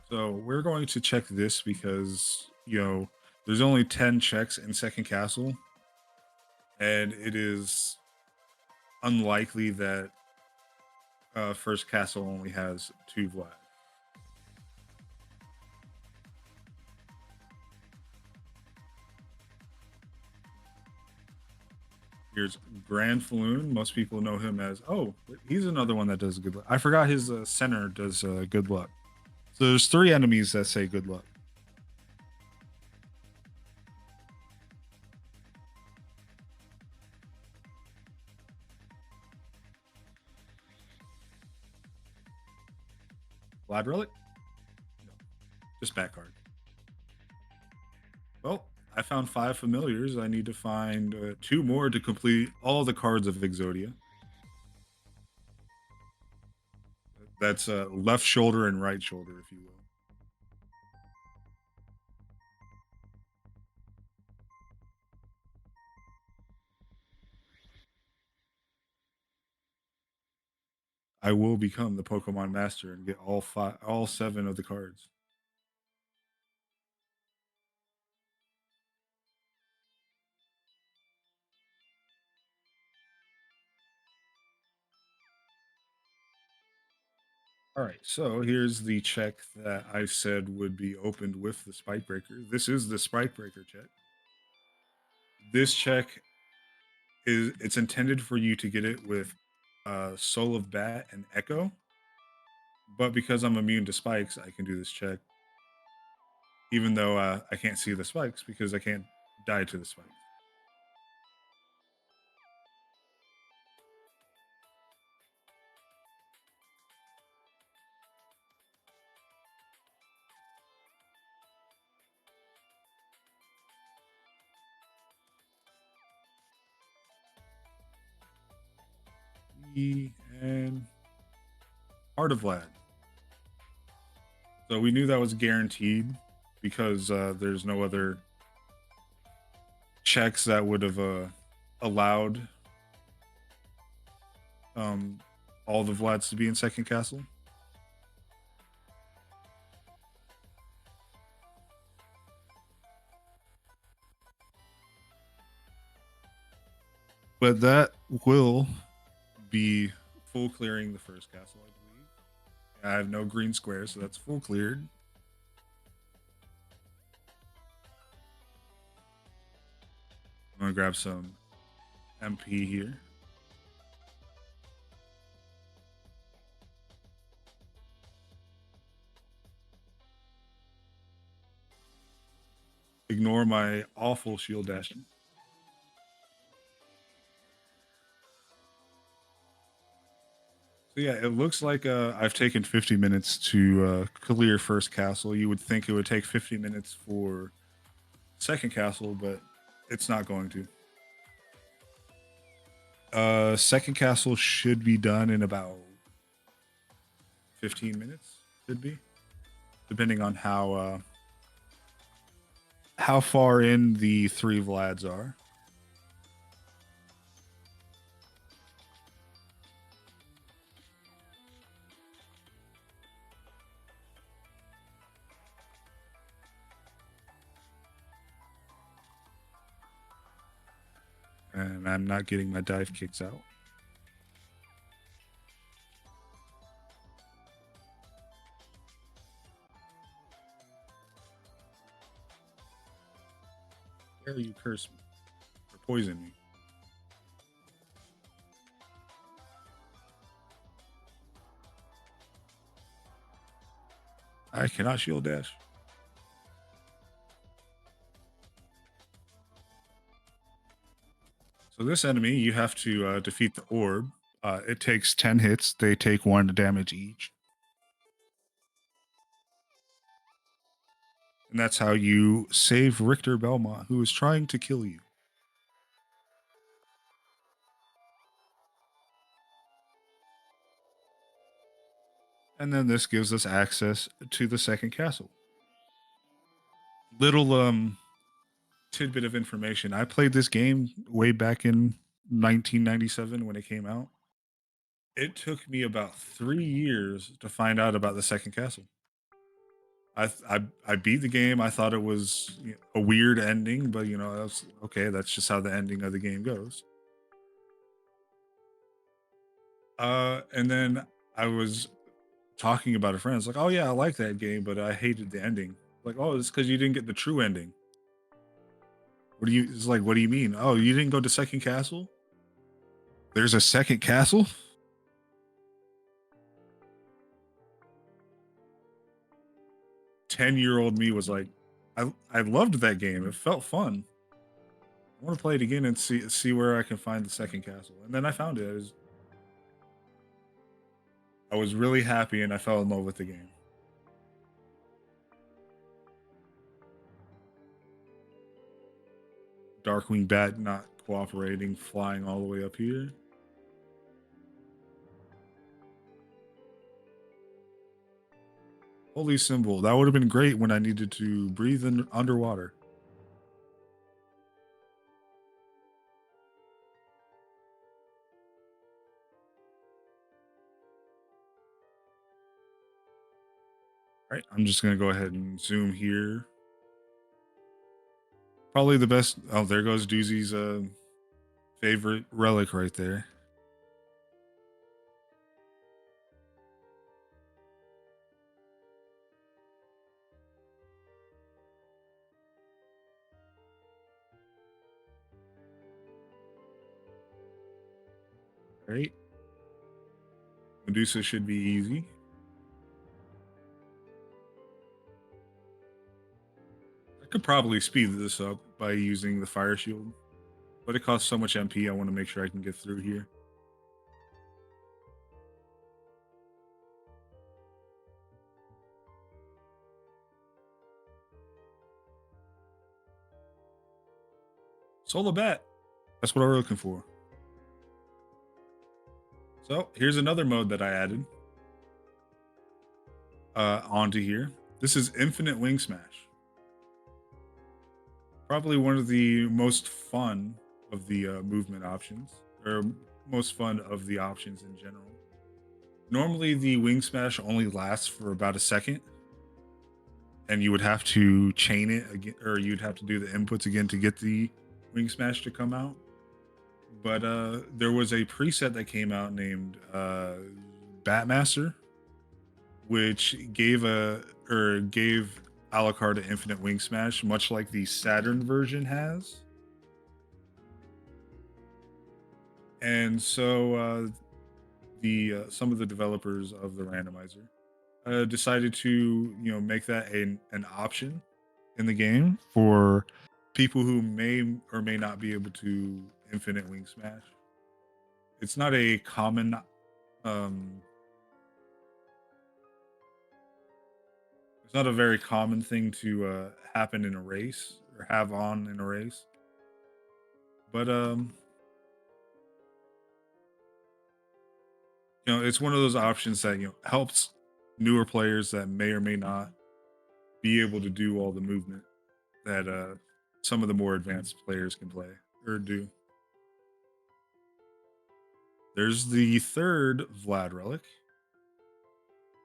So we're going to check this because, there's only 10 checks in Second Castle, and it is unlikely that First Castle only has 2 Vlad. Here's Grand Falloon. Most people know him as, he's another one that does good luck. I forgot his center does good luck. So there's 3 enemies that say good luck. Lab relic? No, just back card. Well, I found 5 familiars. I need to find 2 more to complete all the cards of Exodia. That's left shoulder and right shoulder, if you will. I will become the Pokemon Master and get all 7 of the cards. All right, so here's the check that I said would be opened with the Spike Breaker. This is the Spike Breaker check. This check is it's intended for you to get it with Soul of Bat and Echo, but because I'm immune to spikes, I can do this check, even though I can't see the spikes because I can't die to the spikes. And Heart of Vlad. So we knew that was guaranteed because there's no other checks that would have allowed um, all the Vlads to be in second castle. But that will be full clearing the first castle, I believe. I have no green squares, so that's full cleared. I'm gonna grab some MP here. Ignore my awful shield dashing. So yeah, it looks like I've taken 50 minutes to clear first castle. You would think it would take 50 minutes for second castle, but it's not going to. Second castle should be done in about 15 minutes. Should be, depending on how far in the 3 Vlads are. And I'm not getting my dive kicks out. Dare you curse me or poison me? I cannot shield dash. So this enemy, you have to defeat the orb. It takes 10 hits. They take 1 damage each. And that's how you save Richter Belmont, who is trying to kill you. And then this gives us access to the second castle. Little tidbit of information. I played this game way back in 1997 when it came out. It took me about 3 years to find out about the second castle. I beat the game. I thought it was a weird ending, but that's okay. That's just how the ending of the game goes. And then I was talking about a friend. It's like, oh yeah, I like that game, but I hated the ending. Like, oh, it's because you didn't get the true ending. It's like, what do you mean? Oh, you didn't go to second castle? There's a second castle? 10-year-old me was like, I loved that game. It felt fun. I want to play it again and see where I can find the second castle. And then I found it. I was really happy and I fell in love with the game. Darkwing Bat not cooperating, flying all the way up here. Holy symbol. That would have been great when I needed to breathe underwater. All right, I'm just going to go ahead and zoom here. Probably the best. Oh, there goes Doozy's favorite relic right there. Right. Medusa should be easy. I could probably speed this up by using the fire shield, but it costs so much MP. I want to make sure I can get through here. Solar Bat. That's what I was looking for. So here's another mode that I added onto here. This is Infinite Wing Smash. Probably one of the most fun of the movement options, or most fun of the options in general. Normally, the Wing Smash only lasts for about a second, and you would have to chain it again, or you'd have to do the inputs again to get the Wing Smash to come out. But there was a preset that came out named Batmaster, which gave Alucard an infinite wing smash, much like the Saturn version has. And so the some of the developers of the randomizer decided to make that an option in the game for people who may or may not be able to infinite wing smash. It's not a common it's not a very common thing to happen in a race or have on in a race. But it's one of those options that helps newer players that may or may not be able to do all the movement that some of the more advanced players can play or do. There's the third Vlad relic.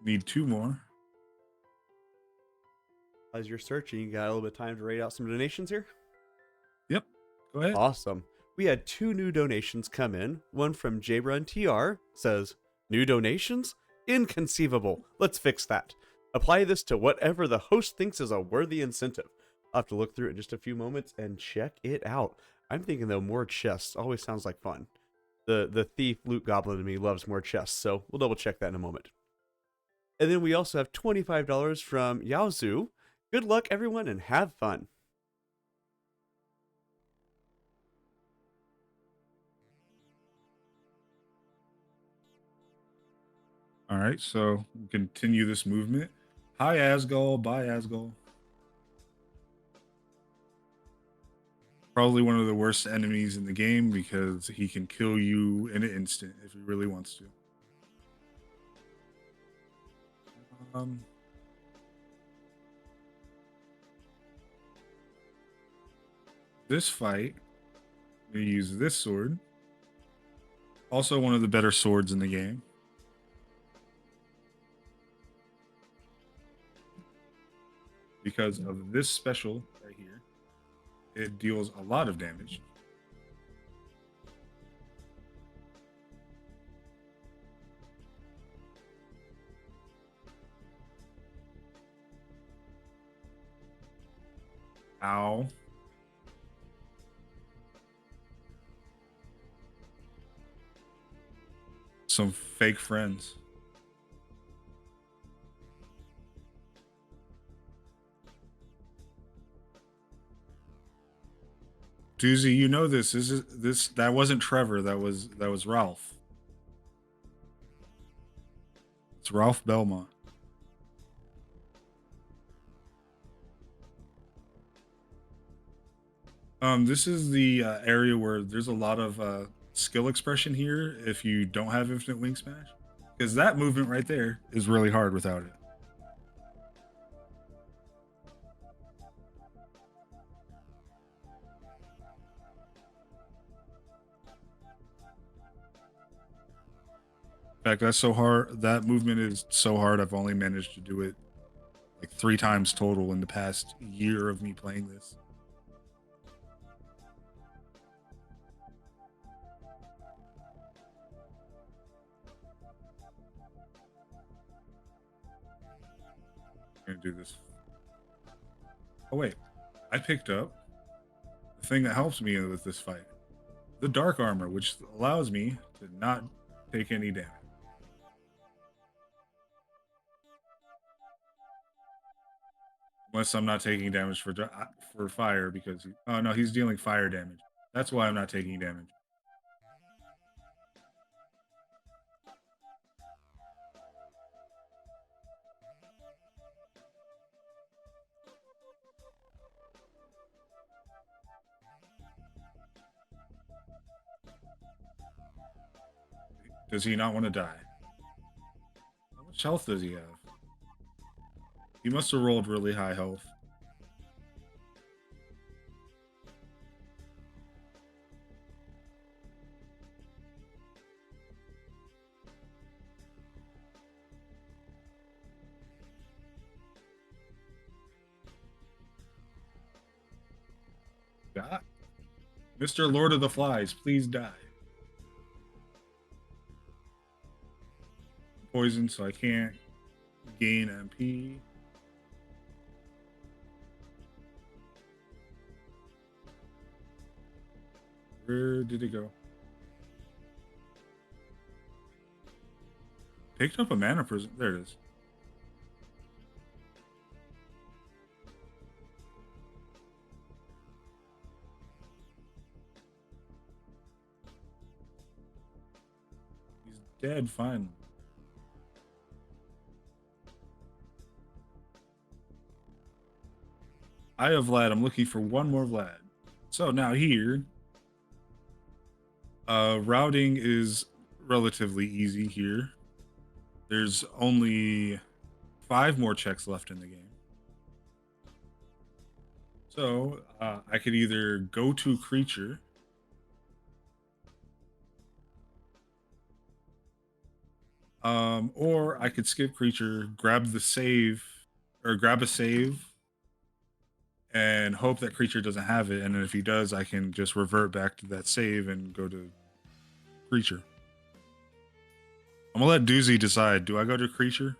Need 2 more. As you're searching, you got a little bit of time to rate out some donations here? Yep. Go ahead. Awesome. We had 2 new donations come in. One from JRunTR says, "New donations? Inconceivable. Let's fix that. Apply this to whatever the host thinks is a worthy incentive." I'll have to look through it in just a few moments and check it out. I'm thinking, though, more chests always sounds like fun. The thief loot goblin in me loves more chests, so we'll double check that in a moment. And then we also have $25 from Yaozu. Good luck, everyone, and have fun. All right, so we'll continue this movement. Hi, Asgol. Bye, Asgol. Probably one of the worst enemies in the game because he can kill you in an instant if he really wants to. This fight, I'm going to use this sword. Also one of the better swords in the game. Because of this special right here, it deals a lot of damage. Ow. Some fake friends. Doozy, you know this. That wasn't Trevor, that was Ralph. It's Ralph Belmont. This is the area where there's a lot of skill expression here if you don't have infinite wing smash, because that movement right there is really hard without it. In fact, that's so hard. That movement is so hard. I've only managed to do it like 3 times total in the past year of me playing this. I'm gonna do this. Oh wait, I picked up the thing that helps me with this fight, the dark armor, which allows me to not take any damage. Unless I'm not taking damage for fire because oh no, he's dealing fire damage. That's why I'm not taking damage. Does he not want to die? How much health does he have? He must have rolled really high health. Die. Mr. Lord of the Flies, please die. Poison, so I can't gain MP. Where did it go? Picked up a mana prism. There it is. He's dead finally. I have Vlad. I'm looking for one more Vlad. So now here, routing is relatively easy here. There's only 5 more checks left in the game. So I could either go to creature, or I could skip creature, grab the save, or grab a save, and hope that creature doesn't have it. And then if he does, I can just revert back to that save and go to creature. I'm gonna let Doozy decide. Do I go to creature?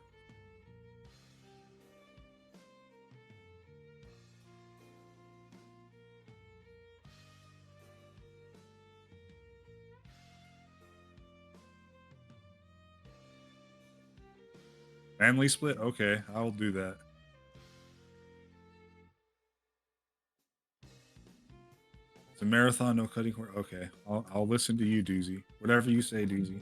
Family split? Okay, I'll do that. It's a marathon, no cutting corner. Okay, I'll listen to you, Doozy. Whatever you say, Doozy.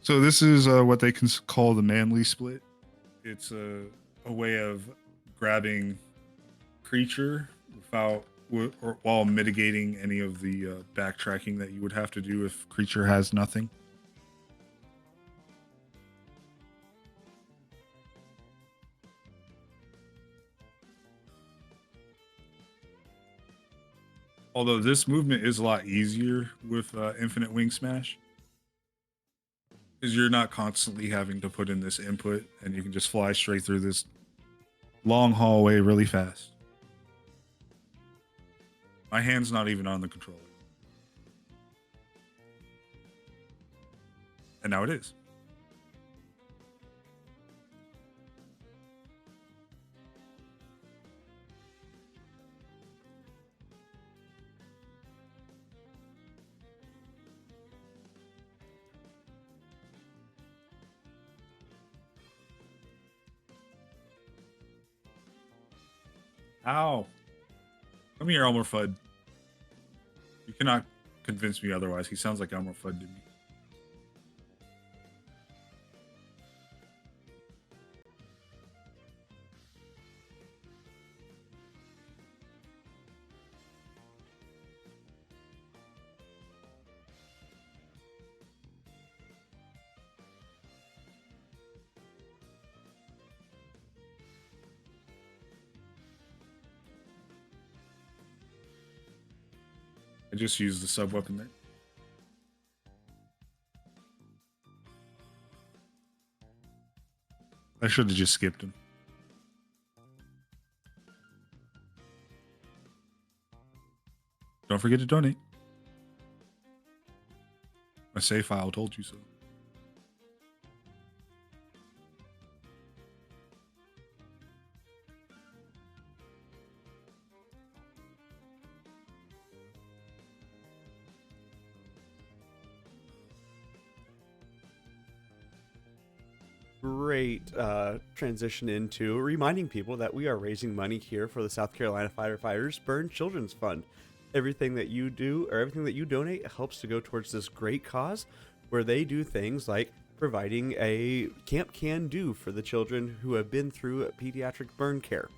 So this is what they can call the manly split. It's a way of grabbing creature without or while mitigating any of the backtracking that you would have to do if creature has nothing. Although this movement is a lot easier with infinite wing smash, because you're not constantly having to put in this input and you can just fly straight through this long hallway really fast. My hand's not even on the controller. And now it is. Ow. Come here, Elmer Fudd. You cannot convince me otherwise. He sounds like Elmer Fudd to me. I just used the sub weapon there. I should have just skipped him. Don't forget to donate. My save file told you so. Great transition into reminding people that we are raising money here for the South Carolina Firefighters Burn Children's Fund. Everything that you do or everything that you donate helps to go towards this great cause where they do things like providing a Camp Can Do for the children who have been through pediatric burn care.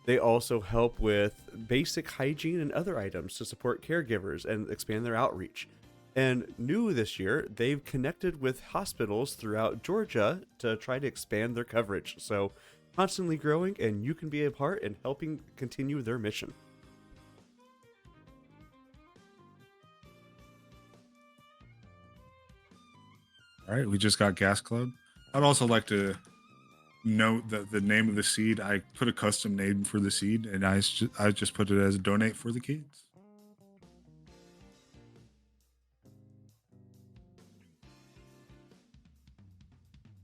They also help with basic hygiene and other items to support caregivers and expand their outreach. And new this year, they've connected with hospitals throughout Georgia to try to expand their coverage. So constantly growing, and you can be a part in helping continue their mission. All right, we just got Gas Club. I'd also like to note that the name of the seed, I put a custom name for the seed, and I just put it as a donate for the kids.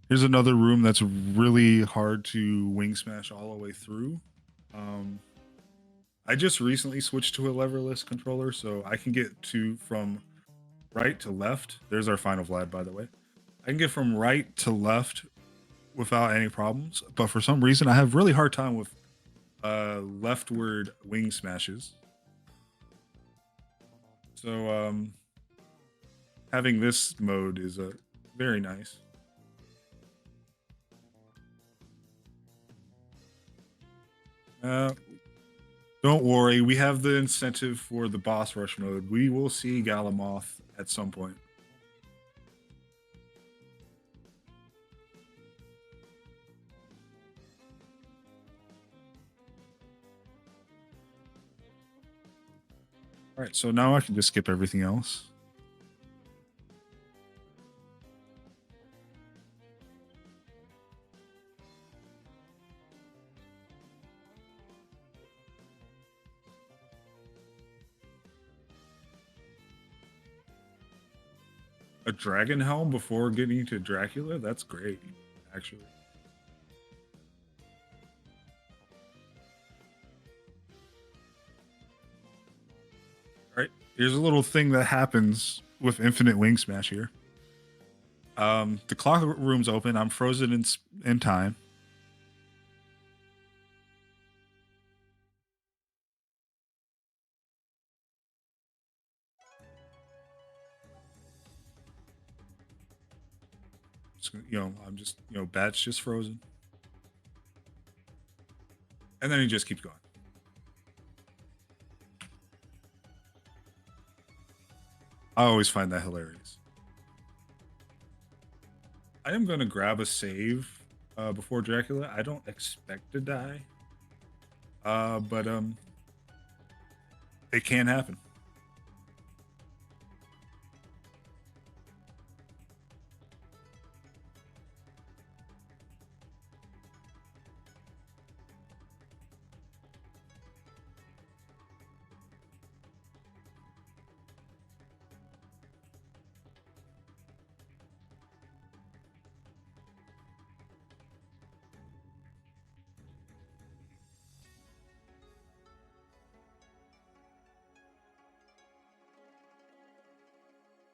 Here's another room that's really hard to wing smash all the way through. I just recently switched to a leverless controller, so I can get from right to left. There's our final Vlad, by the way. I can get from right to left without any problems, but for some reason I have really hard time with leftward wing smashes. So having this mode is very nice. Don't worry, we have the incentive for the boss rush mode. We will see Galamoth at some point. All right, so now I can just skip everything else. A dragon helm before getting to Dracula? That's great, actually. All right, here's a little thing that happens with Infinite Wing Smash here. The clock room's open. I'm frozen in time. I'm just, Bat's just frozen. And then he just keeps going. I always find that hilarious. I am going to grab a save before Dracula. I don't expect to die. But it can happen.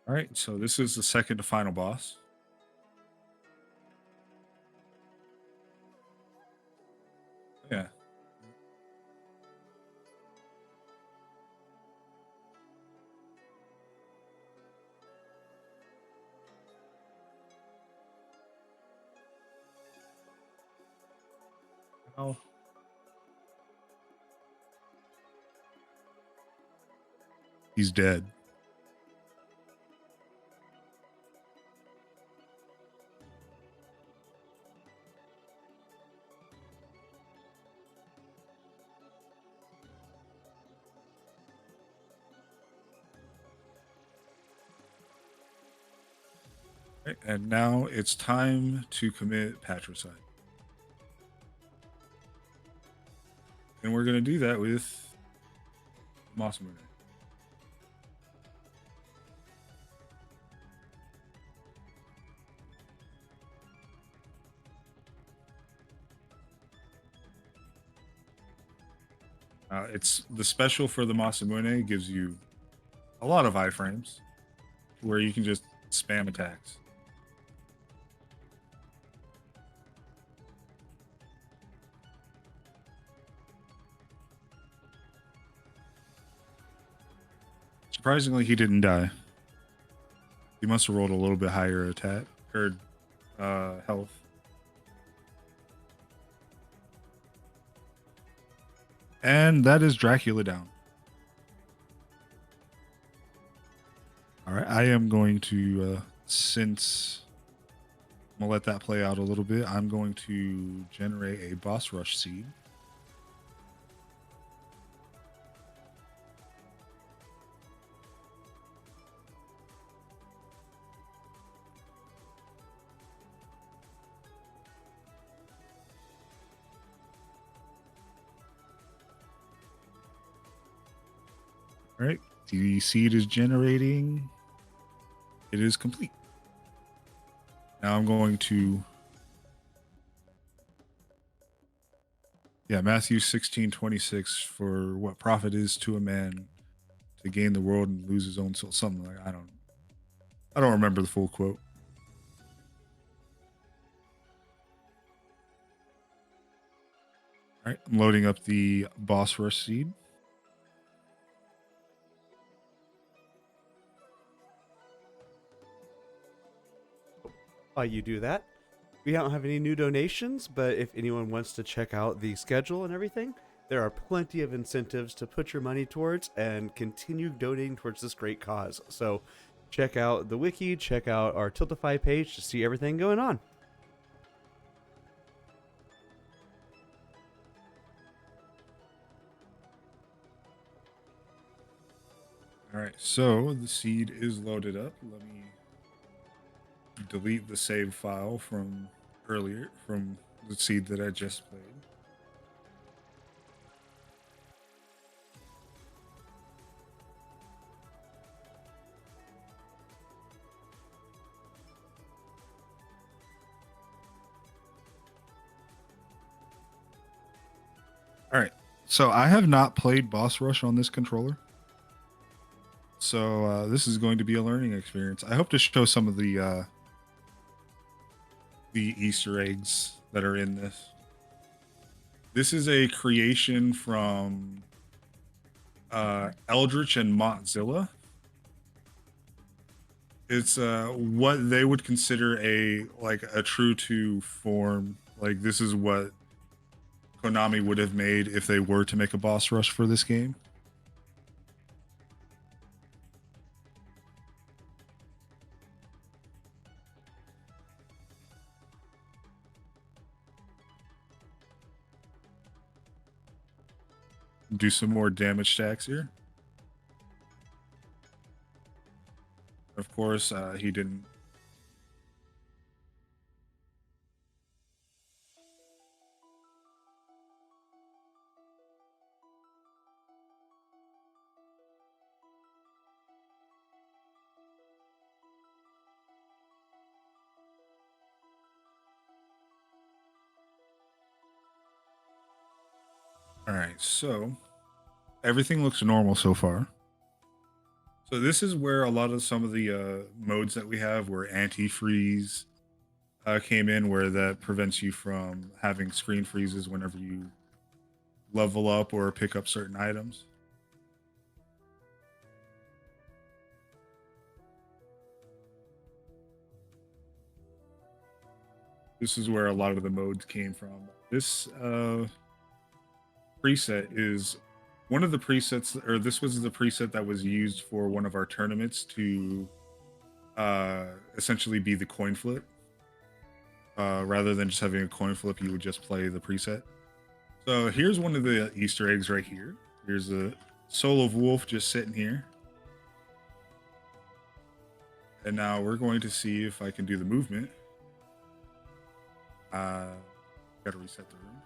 All right, so this is the second to final boss. Yeah. Oh. He's dead. Right, and now it's time to commit patricide. And we're going to do that with Masamune. It's the special for the Masamune gives you a lot of iframes where you can just spam attacks. Surprisingly, he didn't die. He must have rolled a little bit higher attack or health. And that is Dracula down. All right, I am going to, since I'm going to let that play out a little bit, I'm going to generate a boss rush seed. All right, the seed is generating. It is complete. Now I'm going to, Matthew 16:26, for what profit is to a man to gain the world and lose his own soul. Something like, I don't remember the full quote. All right, I'm loading up the boss rush seed. While you do that, we don't have any new donations, but if anyone wants to check out the schedule and everything, there are plenty of incentives to put your money towards and continue donating towards this great cause. So check out the wiki, check out our Tiltify page to see everything going on. All right, so the seed is loaded up. Let me delete the save file from earlier, from the seed that I just played. All right, so I have not played Boss Rush on this controller. So this is going to be a learning experience. I hope to show some of the Easter eggs that are in this. This is a creation from Eldritch and Mozilla. It's what they would consider a true to form. Like, this is what Konami would have made if they were to make a boss rush for this game. Do some more damage stacks here. Of course, he didn't. All right, so everything looks normal so far. So this is where a lot of some of the modes that we have, where anti-freeze came in, where that prevents you from having screen freezes whenever you level up or pick up certain items. This is where a lot of the modes came from. This preset is one of the presets, or this was the preset that was used for one of our tournaments to essentially be the coin flip. Rather than just having a coin flip, you would just play the preset. So here's one of the Easter eggs right here. Here's a soul of wolf just sitting here. And now we're going to see if I can do the movement. Gotta reset the room.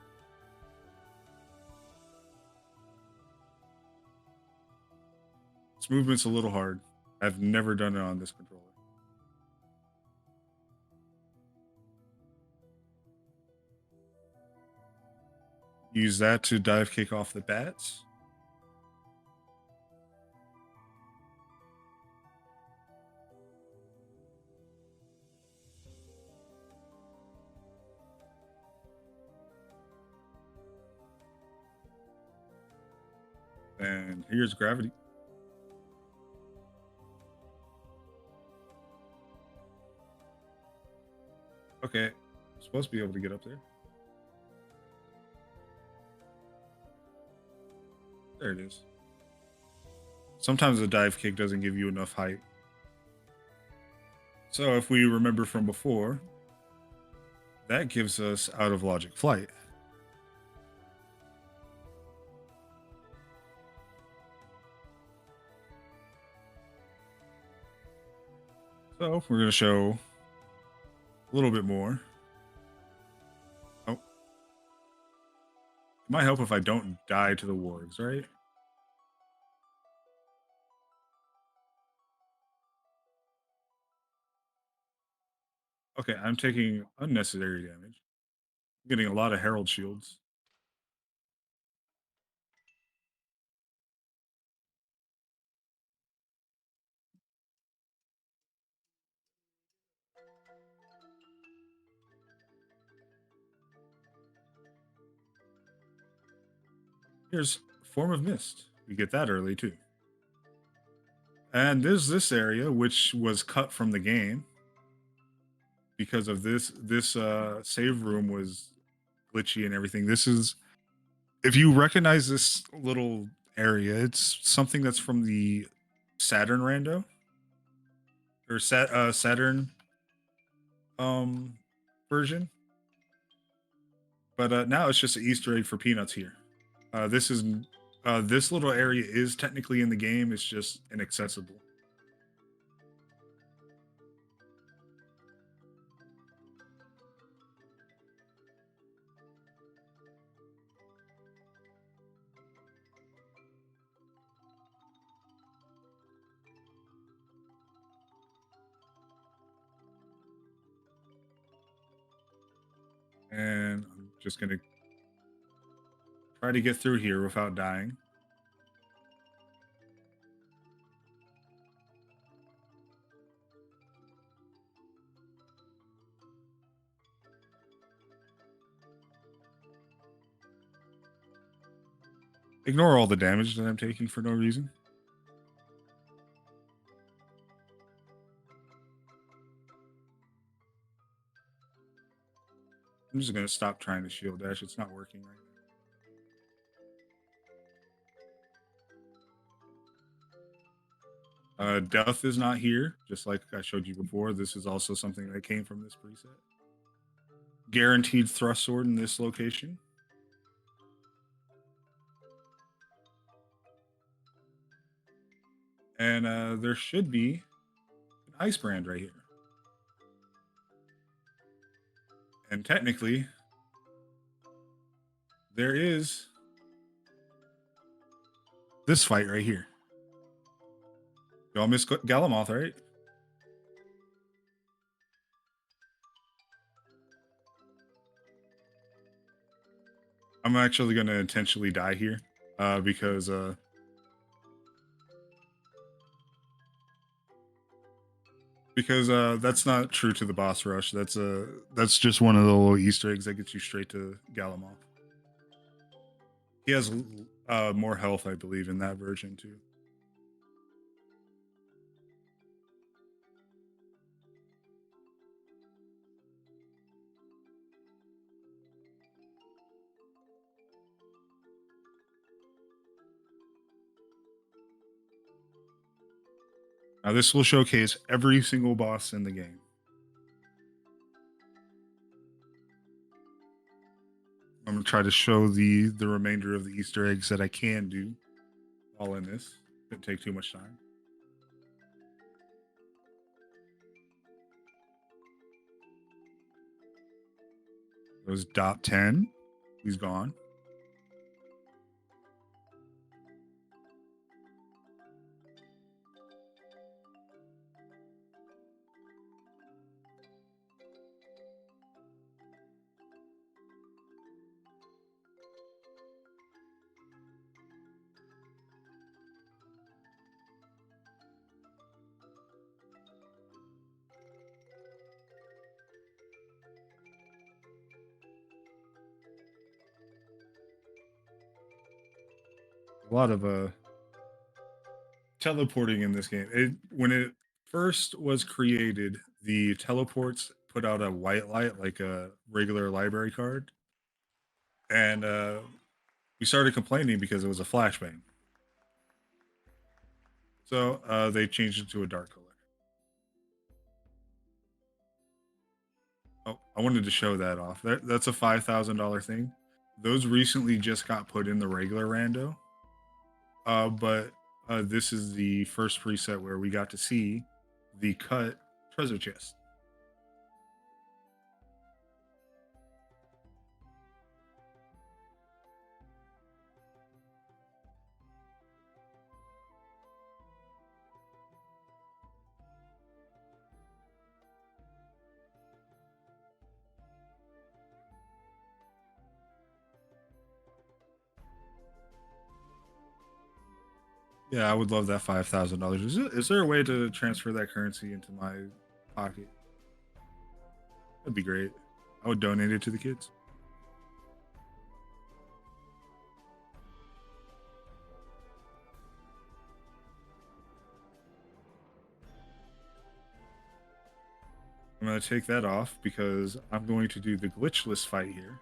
This movement's a little hard. I've never done it on this controller. Use that to dive kick off the bats. And here's gravity. Okay, I'm supposed to be able to get up there. There it is. Sometimes the dive kick doesn't give you enough height. So if we remember from before, that gives us out of logic flight. So we're going to show a little bit more. Oh. It might help if I don't die to the wargs, right? Okay, I'm taking unnecessary damage. I'm getting a lot of Herald shields. Here's Form of Mist. We get that early too. And there's this area which was cut from the game because of this save room was glitchy and everything. This is, if you recognize this little area, it's something that's from the Saturn Rando or Saturn version. But now it's just an Easter egg for Peanuts here. This is this little area is technically in the game. It's just inaccessible. And I'm just gonna try to get through here without dying. Ignore all the damage that I'm taking for no reason. I'm just gonna stop trying to shield dash. It's not working right now. Death is not here, just like I showed you before. This is also something that came from this preset. Guaranteed thrust sword in this location. And there should be an ice brand right here. And technically, there is this fight right here. Y'all miss Galamoth, right? I'm actually going to intentionally die here because that's not true to the boss rush. That's just one of the little Easter eggs that gets you straight to Galamoth. He has more health, I believe, in that version too. Now this will showcase every single boss in the game. I'm gonna try to show the remainder of the Easter eggs that I can do all in this. Shouldn't take too much time. It was Dot 10. He's gone. A lot of teleporting in this game. When it first was created, the teleports put out a white light like a regular library card, and we started complaining because it was a flashbang. So they changed it to a dark color. Oh, I wanted to show that off. That's a $5,000 thing. Those recently just got put in the regular rando. But this is the first preset where we got to see the cut treasure chest. Yeah, I would love that $5,000. Is there a way to transfer that currency into my pocket? That'd be great. I would donate it to the kids. I'm going to take that off because I'm going to do the glitchless fight here.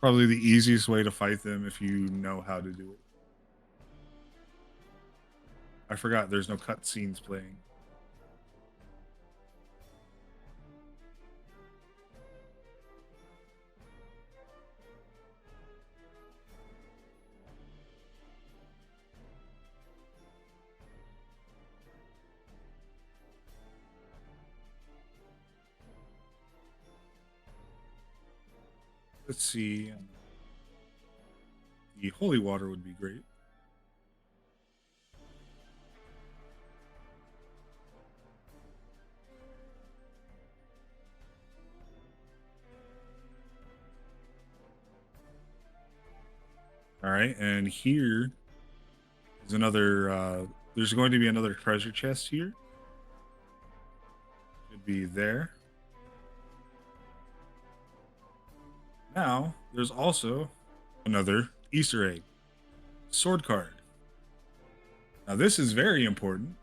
Probably the easiest way to fight them if you know how to do it. I forgot there's no cutscenes playing. Let's see. The holy water would be great. All right, and here is another. There's going to be another treasure chest here. Should be there. Now, there's also another Easter egg sword card. Now, this is very important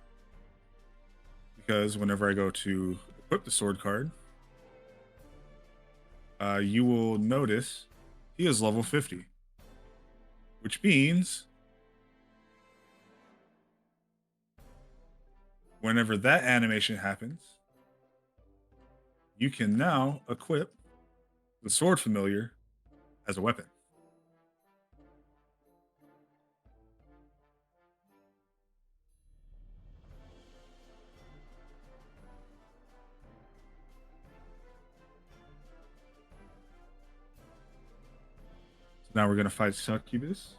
because whenever I go to equip the sword card, you will notice he is level 50, which means whenever that animation happens, you can now equip the sword familiar as a weapon. So now we're going to fight Succubus.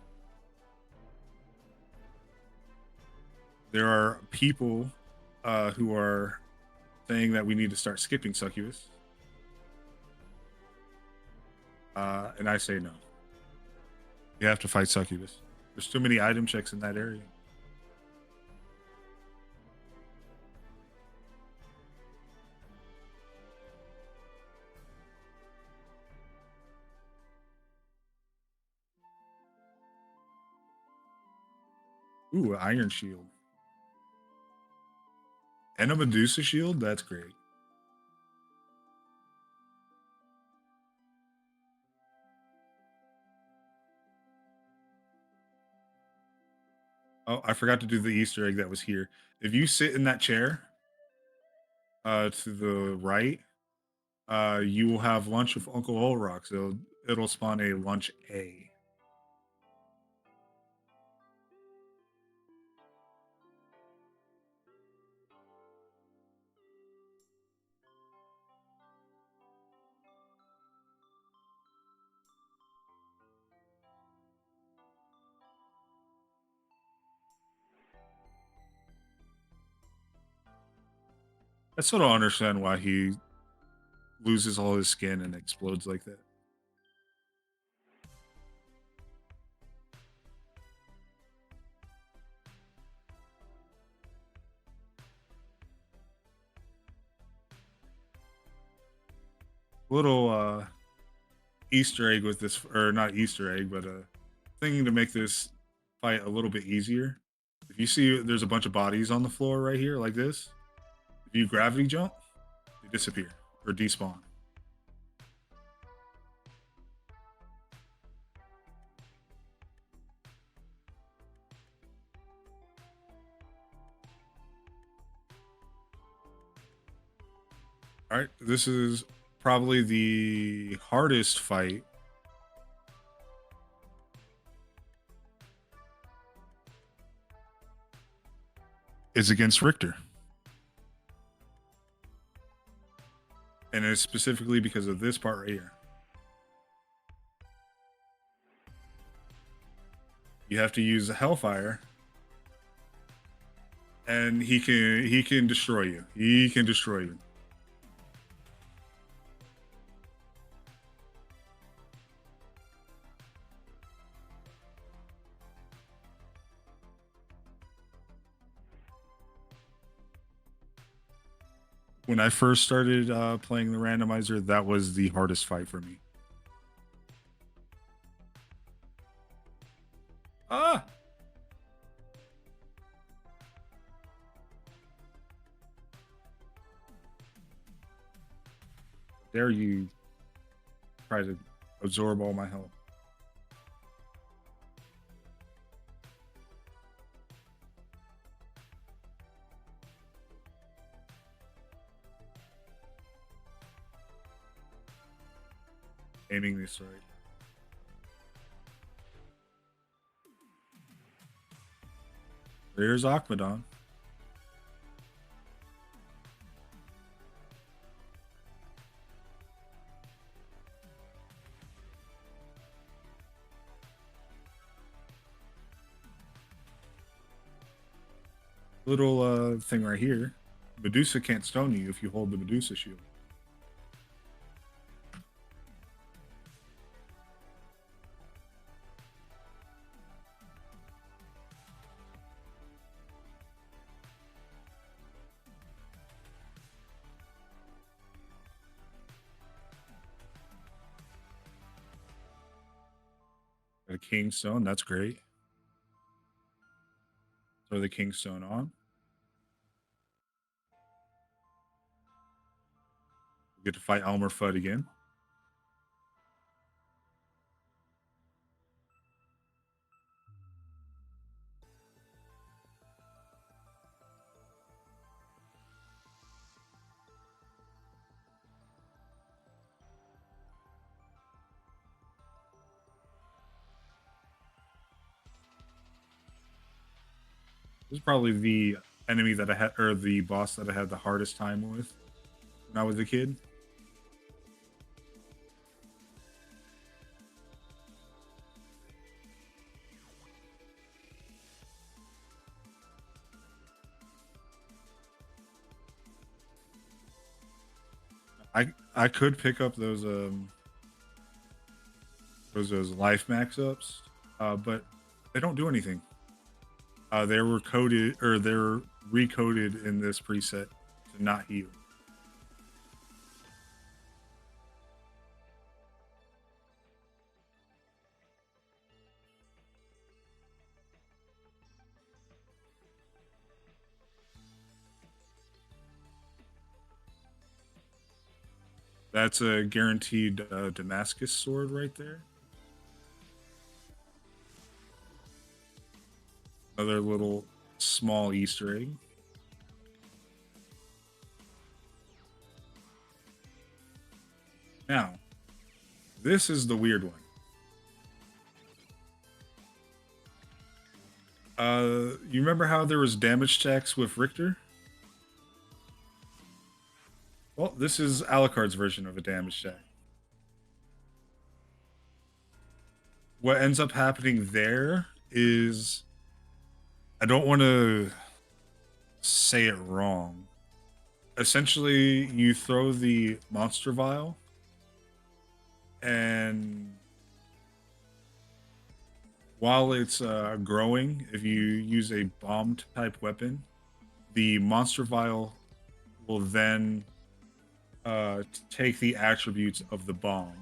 There are people who are saying that we need to start skipping Succubus. And I say no. You have to fight Succubus. There's too many item checks in that area. Ooh, an iron shield. And a Medusa shield? That's great. Oh, I forgot to do the Easter egg that was here. If you sit in that chair to the right, you will have lunch with Uncle Olrock. So it'll spawn a lunch A. I still don't understand why he loses all his skin and explodes like that. Little Easter egg with this, or not Easter egg, but thinking to make this fight a little bit easier. If you see there's a bunch of bodies on the floor right here, like this, if you gravity jump, they disappear or despawn. All right, this is probably the hardest fight. Is against Richter. And it's specifically because of this part right here. You have to use the Hellfire, and he can destroy you. He can destroy you. When I first started playing the randomizer, that was the hardest fight for me. Ah! Dare you try to absorb all my health. Aiming this right. There's Akmadon. Little thing right here. Medusa can't stone you if you hold the Medusa shield. Got a Kingstone, that's great. Throw the Kingstone on. We get to fight Elmer Fudd again. This is probably the enemy that I had, or the boss that I had the hardest time with when I was a kid. I could pick up those life max ups, but they don't do anything. They were coded, or they're recoded in this preset to not heal. That's a guaranteed Damascus sword right there. Another little small Easter egg. Now, this is the weird one. You remember how there was damage checks with Richter? Well, this is Alucard's version of a damage check. What ends up happening there is, I don't want to say it wrong. essentially you throw the monster vial, and while it's growing, if you use a bomb type weapon, the monster vial will then take the attributes of the bomb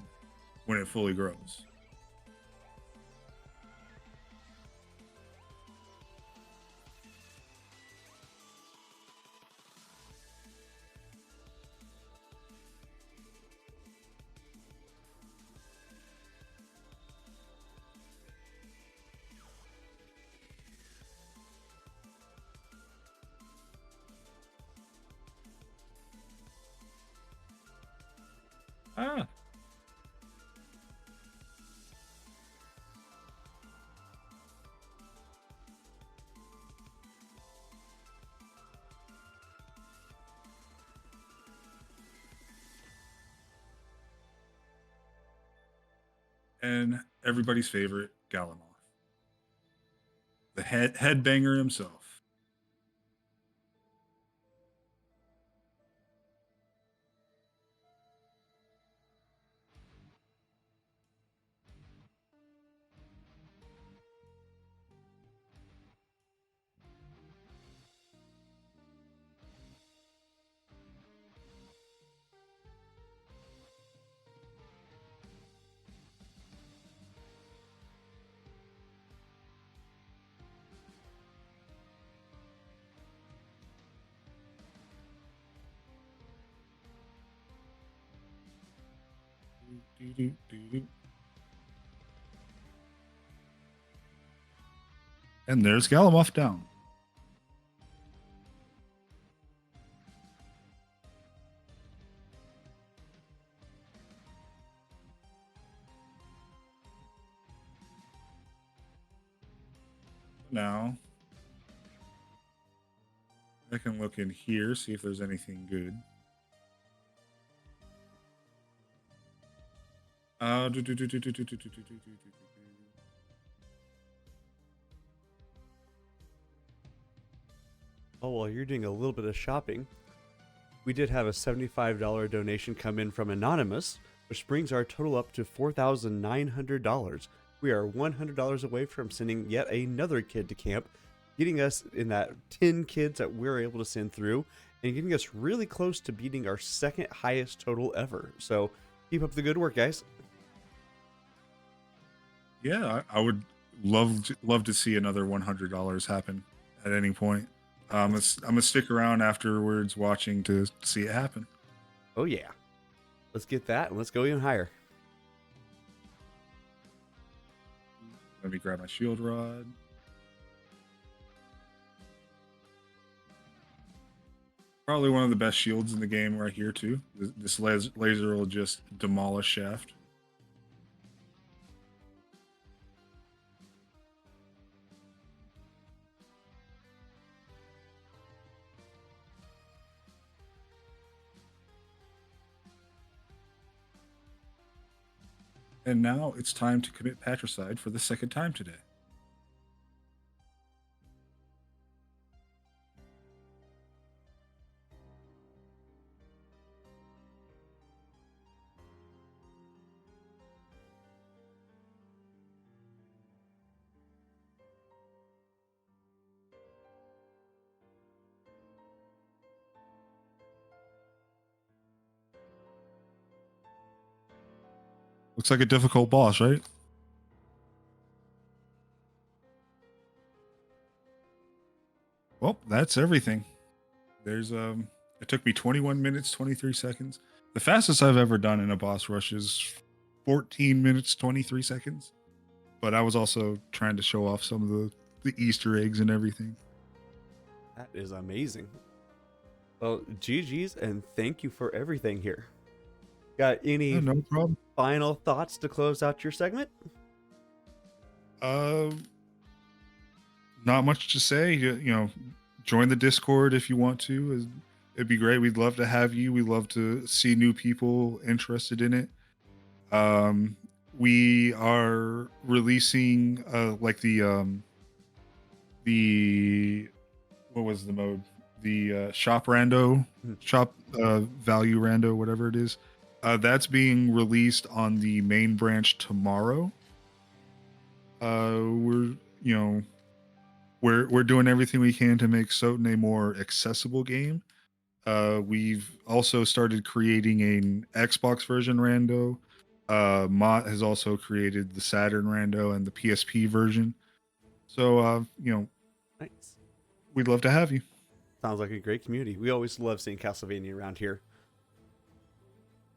when it fully grows. Ah, and everybody's favorite, Galimoth, the headbanger himself. And there's Galimoth down. Now, I can look in here, see if there's anything good. Oh, well, you're doing a little bit of shopping. We did have a $75 donation come in from Anonymous, which brings our total up to $4,900. We are $100 away from sending yet another kid to camp, getting us in that 10 kids that we're able to send through, and getting us really close to beating our second highest total ever. So keep up the good work, guys. Yeah, I would love to see another $100 happen at any point. I'm gonna stick around afterwards watching to see it happen. Oh, yeah. Let's get that, and let's go even higher. Let me grab my shield rod. Probably one of the best shields in the game right here too. This laser will just demolish Shaft. And now it's time to commit patricide for the second time today. Looks like a difficult boss, right? Well, that's everything. There's it took me 21 minutes 23 seconds. The fastest I've ever done in a boss rush is 14 minutes 23 seconds. But I was also trying to show off some of the Easter eggs and everything. That is amazing. Well, GG's, and thank you for everything here. Got any No problem. final thoughts to close out your segment? Not much to say. You know, join the Discord if you want to. It'd be great. We'd love to have you. We'd love to see new people interested in it. We are releasing like the what was the mode? the shop rando, Mhm. shop value rando, whatever it is. That's being released on the main branch tomorrow. We're you know we're doing everything we can to make Soten a more accessible game. We've also started creating an Xbox version rando. Mott has also created the Saturn rando and the PSP version. So Nice. we'd love to have you. Sounds like a great community. We always love seeing Castlevania around here.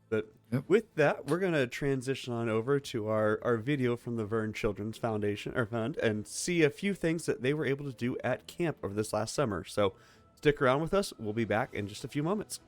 But Yep. with that, we're going to transition on over to our video from the Vern Children's Foundation or Fund and see a few things that they were able to do at camp over this last summer. So stick around with us. We'll be back in just a few moments.